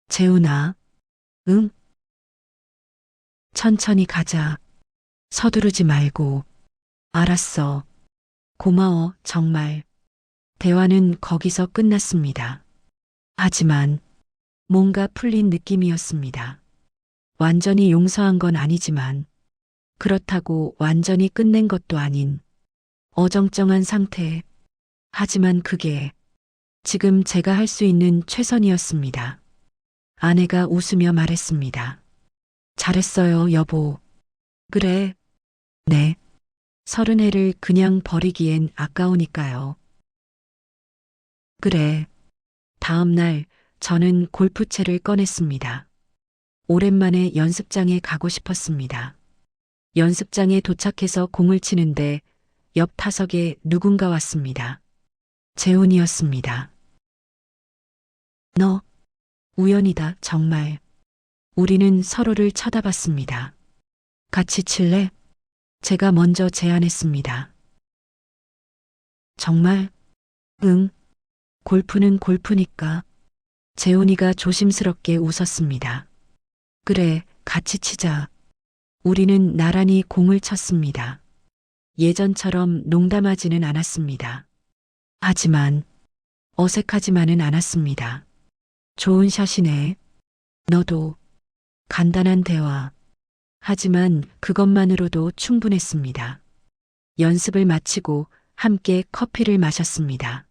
재훈아, 응? 천천히 가자. 서두르지 말고. 알았어. 고마워, 정말. 대화는 거기서 끝났습니다. 하지만 뭔가 풀린 느낌이었습니다. 완전히 용서한 건 아니지만 그렇다고 완전히 끝낸 것도 아닌 어정쩡한 상태. 하지만 그게 지금 제가 할 수 있는 최선이었습니다. 아내가 웃으며 말했습니다. 잘했어요, 여보. 그래. 네. 서른애를 그냥 버리기엔 아까우니까요. 그래. 다음 날 저는 골프채를 꺼냈습니다. 오랜만에 연습장에 가고 싶었습니다. 연습장에 도착해서 공을 치는데 옆 타석에 누군가 왔습니다. 재훈이었습니다. 너, 우연이다, 정말. 우리는 서로를 쳐다봤습니다. 같이 칠래? 제가 먼저 제안했습니다. 정말? 응. 골프는 골프니까. 재훈이가 조심스럽게 웃었습니다. 그래, 같이 치자. 우리는 나란히 공을 쳤습니다. 예전처럼 농담하지는 않았습니다. 하지만 어색하지만은 않았습니다. 좋은 샷이네. 너도. 간단한 대화. 하지만 그것만으로도 충분했습니다. 연습을 마치고 함께 커피를 마셨습니다.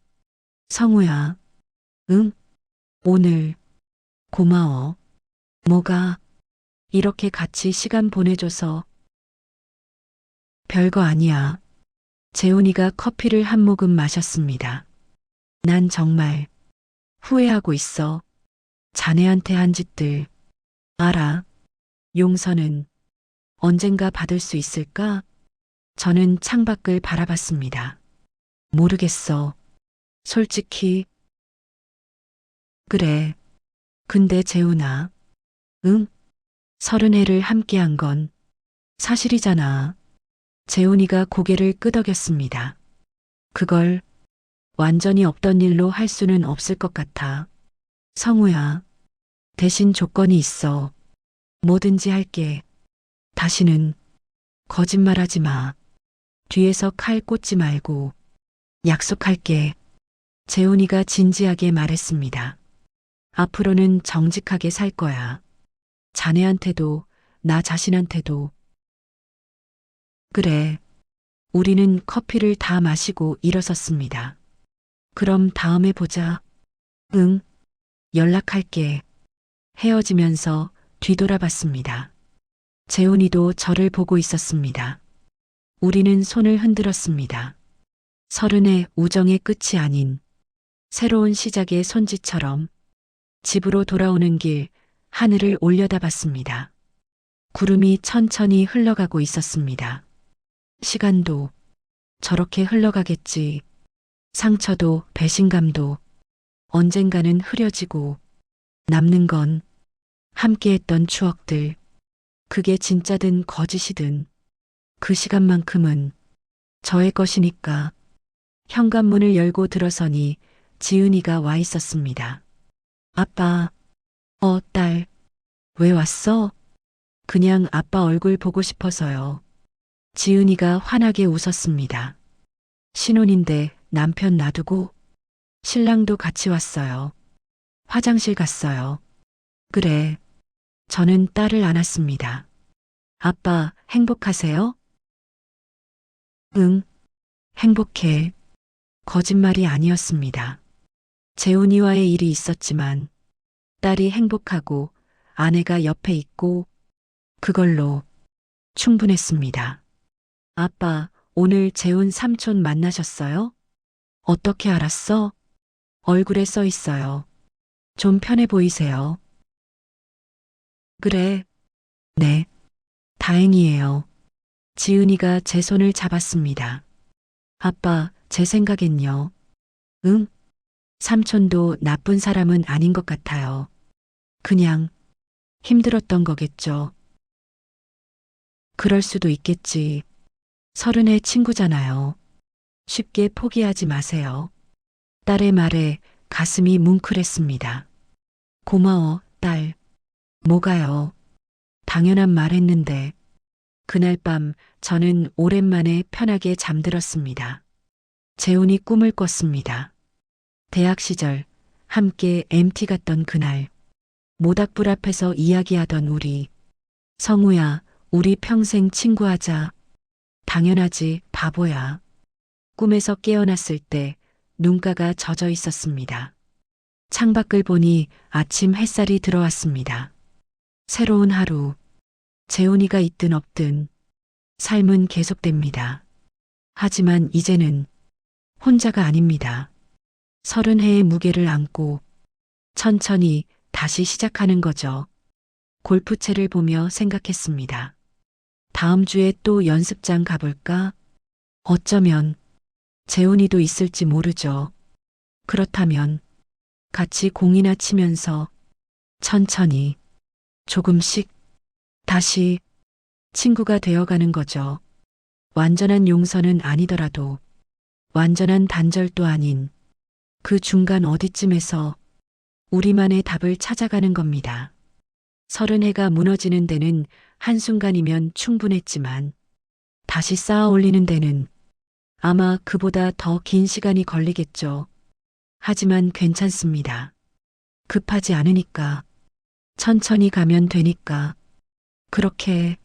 성우야. 응? 오늘 고마워. 뭐가? 이렇게 같이 시간 보내줘서. 별거 아니야. 재훈이가 커피를 한 모금 마셨습니다. 난 정말 후회하고 있어. 자네한테 한 짓들. 알아. 용서는 언젠가 받을 수 있을까? 저는 창밖을 바라봤습니다. 모르겠어. 솔직히. 그래. 근데 재훈아. 응? 서른애를 함께한 건 사실이잖아. 재훈이가 고개를 끄덕였습니다. 그걸 완전히 없던 일로 할 수는 없을 것 같아. 성우야. 대신 조건이 있어. 뭐든지 할게. 다시는 거짓말하지 마. 뒤에서 칼 꽂지 말고. 약속할게. 재훈이가 진지하게 말했습니다. 앞으로는 정직하게 살 거야. 자네한테도 나 자신한테도. 그래. 우리는 커피를 다 마시고 일어섰습니다. 그럼 다음에 보자. 응. 연락할게. 헤어지면서 뒤돌아봤습니다. 재훈이도 저를 보고 있었습니다. 우리는 손을 흔들었습니다. 서른의 우정의 끝이 아닌 새로운 시작의 손짓처럼 집으로 돌아오는 길 하늘을 올려다봤습니다. 구름이 천천히 흘러가고 있었습니다. 시간도 저렇게 흘러가겠지. 상처도 배신감도 언젠가는 흐려지고 남는 건 함께했던 추억들. 그게 진짜든 거짓이든 그 시간만큼은 저의 것이니까. 현관문을 열고 들어서니 지은이가 와 있었습니다. 아빠, 딸, 왜 왔어? 그냥 아빠 얼굴 보고 싶어서요. 지은이가 환하게 웃었습니다. 신혼인데 남편 놔두고 신랑도 같이 왔어요. 화장실 갔어요. 그래. 저는 딸을 안았습니다. 아빠, 행복하세요? 응, 행복해. 거짓말이 아니었습니다. 재훈이와의 일이 있었지만 딸이 행복하고 아내가 옆에 있고 그걸로 충분했습니다. 아빠, 오늘 재훈 삼촌 만나셨어요? 어떻게 알았어? 얼굴에 써 있어요. 좀 편해 보이세요. 그래. 네. 다행이에요. 지은이가 제 손을 잡았습니다. 아빠, 제 생각엔요. 응? 삼촌도 나쁜 사람은 아닌 것 같아요. 그냥 힘들었던 거겠죠. 그럴 수도 있겠지. 서른의 친구잖아요. 쉽게 포기하지 마세요. 딸의 말에 가슴이 뭉클했습니다. 고마워, 딸. 뭐가요? 당연한 말 했는데. 그날 밤 저는 오랜만에 편하게 잠들었습니다. 재훈이 꿈을 꿨습니다. 대학 시절 함께 MT 갔던 그날. 모닥불 앞에서 이야기하던 우리. 성우야, 우리 평생 친구하자. 당연하지, 바보야. 꿈에서 깨어났을 때 눈가가 젖어 있었습니다. 창밖을 보니 아침 햇살이 들어왔습니다. 새로운 하루. 재훈이가 있든 없든 삶은 계속됩니다. 하지만 이제는 혼자가 아닙니다. 30해의 무게를 안고 천천히 다시 시작하는 거죠. 골프채를 보며 생각했습니다. 다음 주에 또 연습장 가볼까? 어쩌면 재훈이도 있을지 모르죠. 그렇다면 같이 공이나 치면서 천천히 조금씩 다시 친구가 되어가는 거죠. 완전한 용서는 아니더라도 완전한 단절도 아닌 그 중간 어디쯤에서 우리만의 답을 찾아가는 겁니다. 30해가 무너지는 데는 한순간이면 충분했지만 다시 쌓아 올리는 데는 아마 그보다 더 긴 시간이 걸리겠죠. 하지만 괜찮습니다. 급하지 않으니까. 천천히 가면 되니까. 그렇게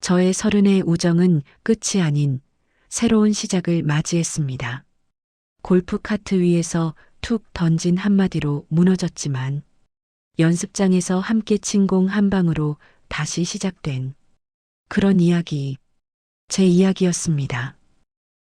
저의 30의 우정은 끝이 아닌 새로운 시작을 맞이했습니다. 골프 카트 위에서 툭 던진 한마디로 무너졌지만 연습장에서 함께 친 공 한 방으로 다시 시작된 그런 이야기, 제 이야기였습니다.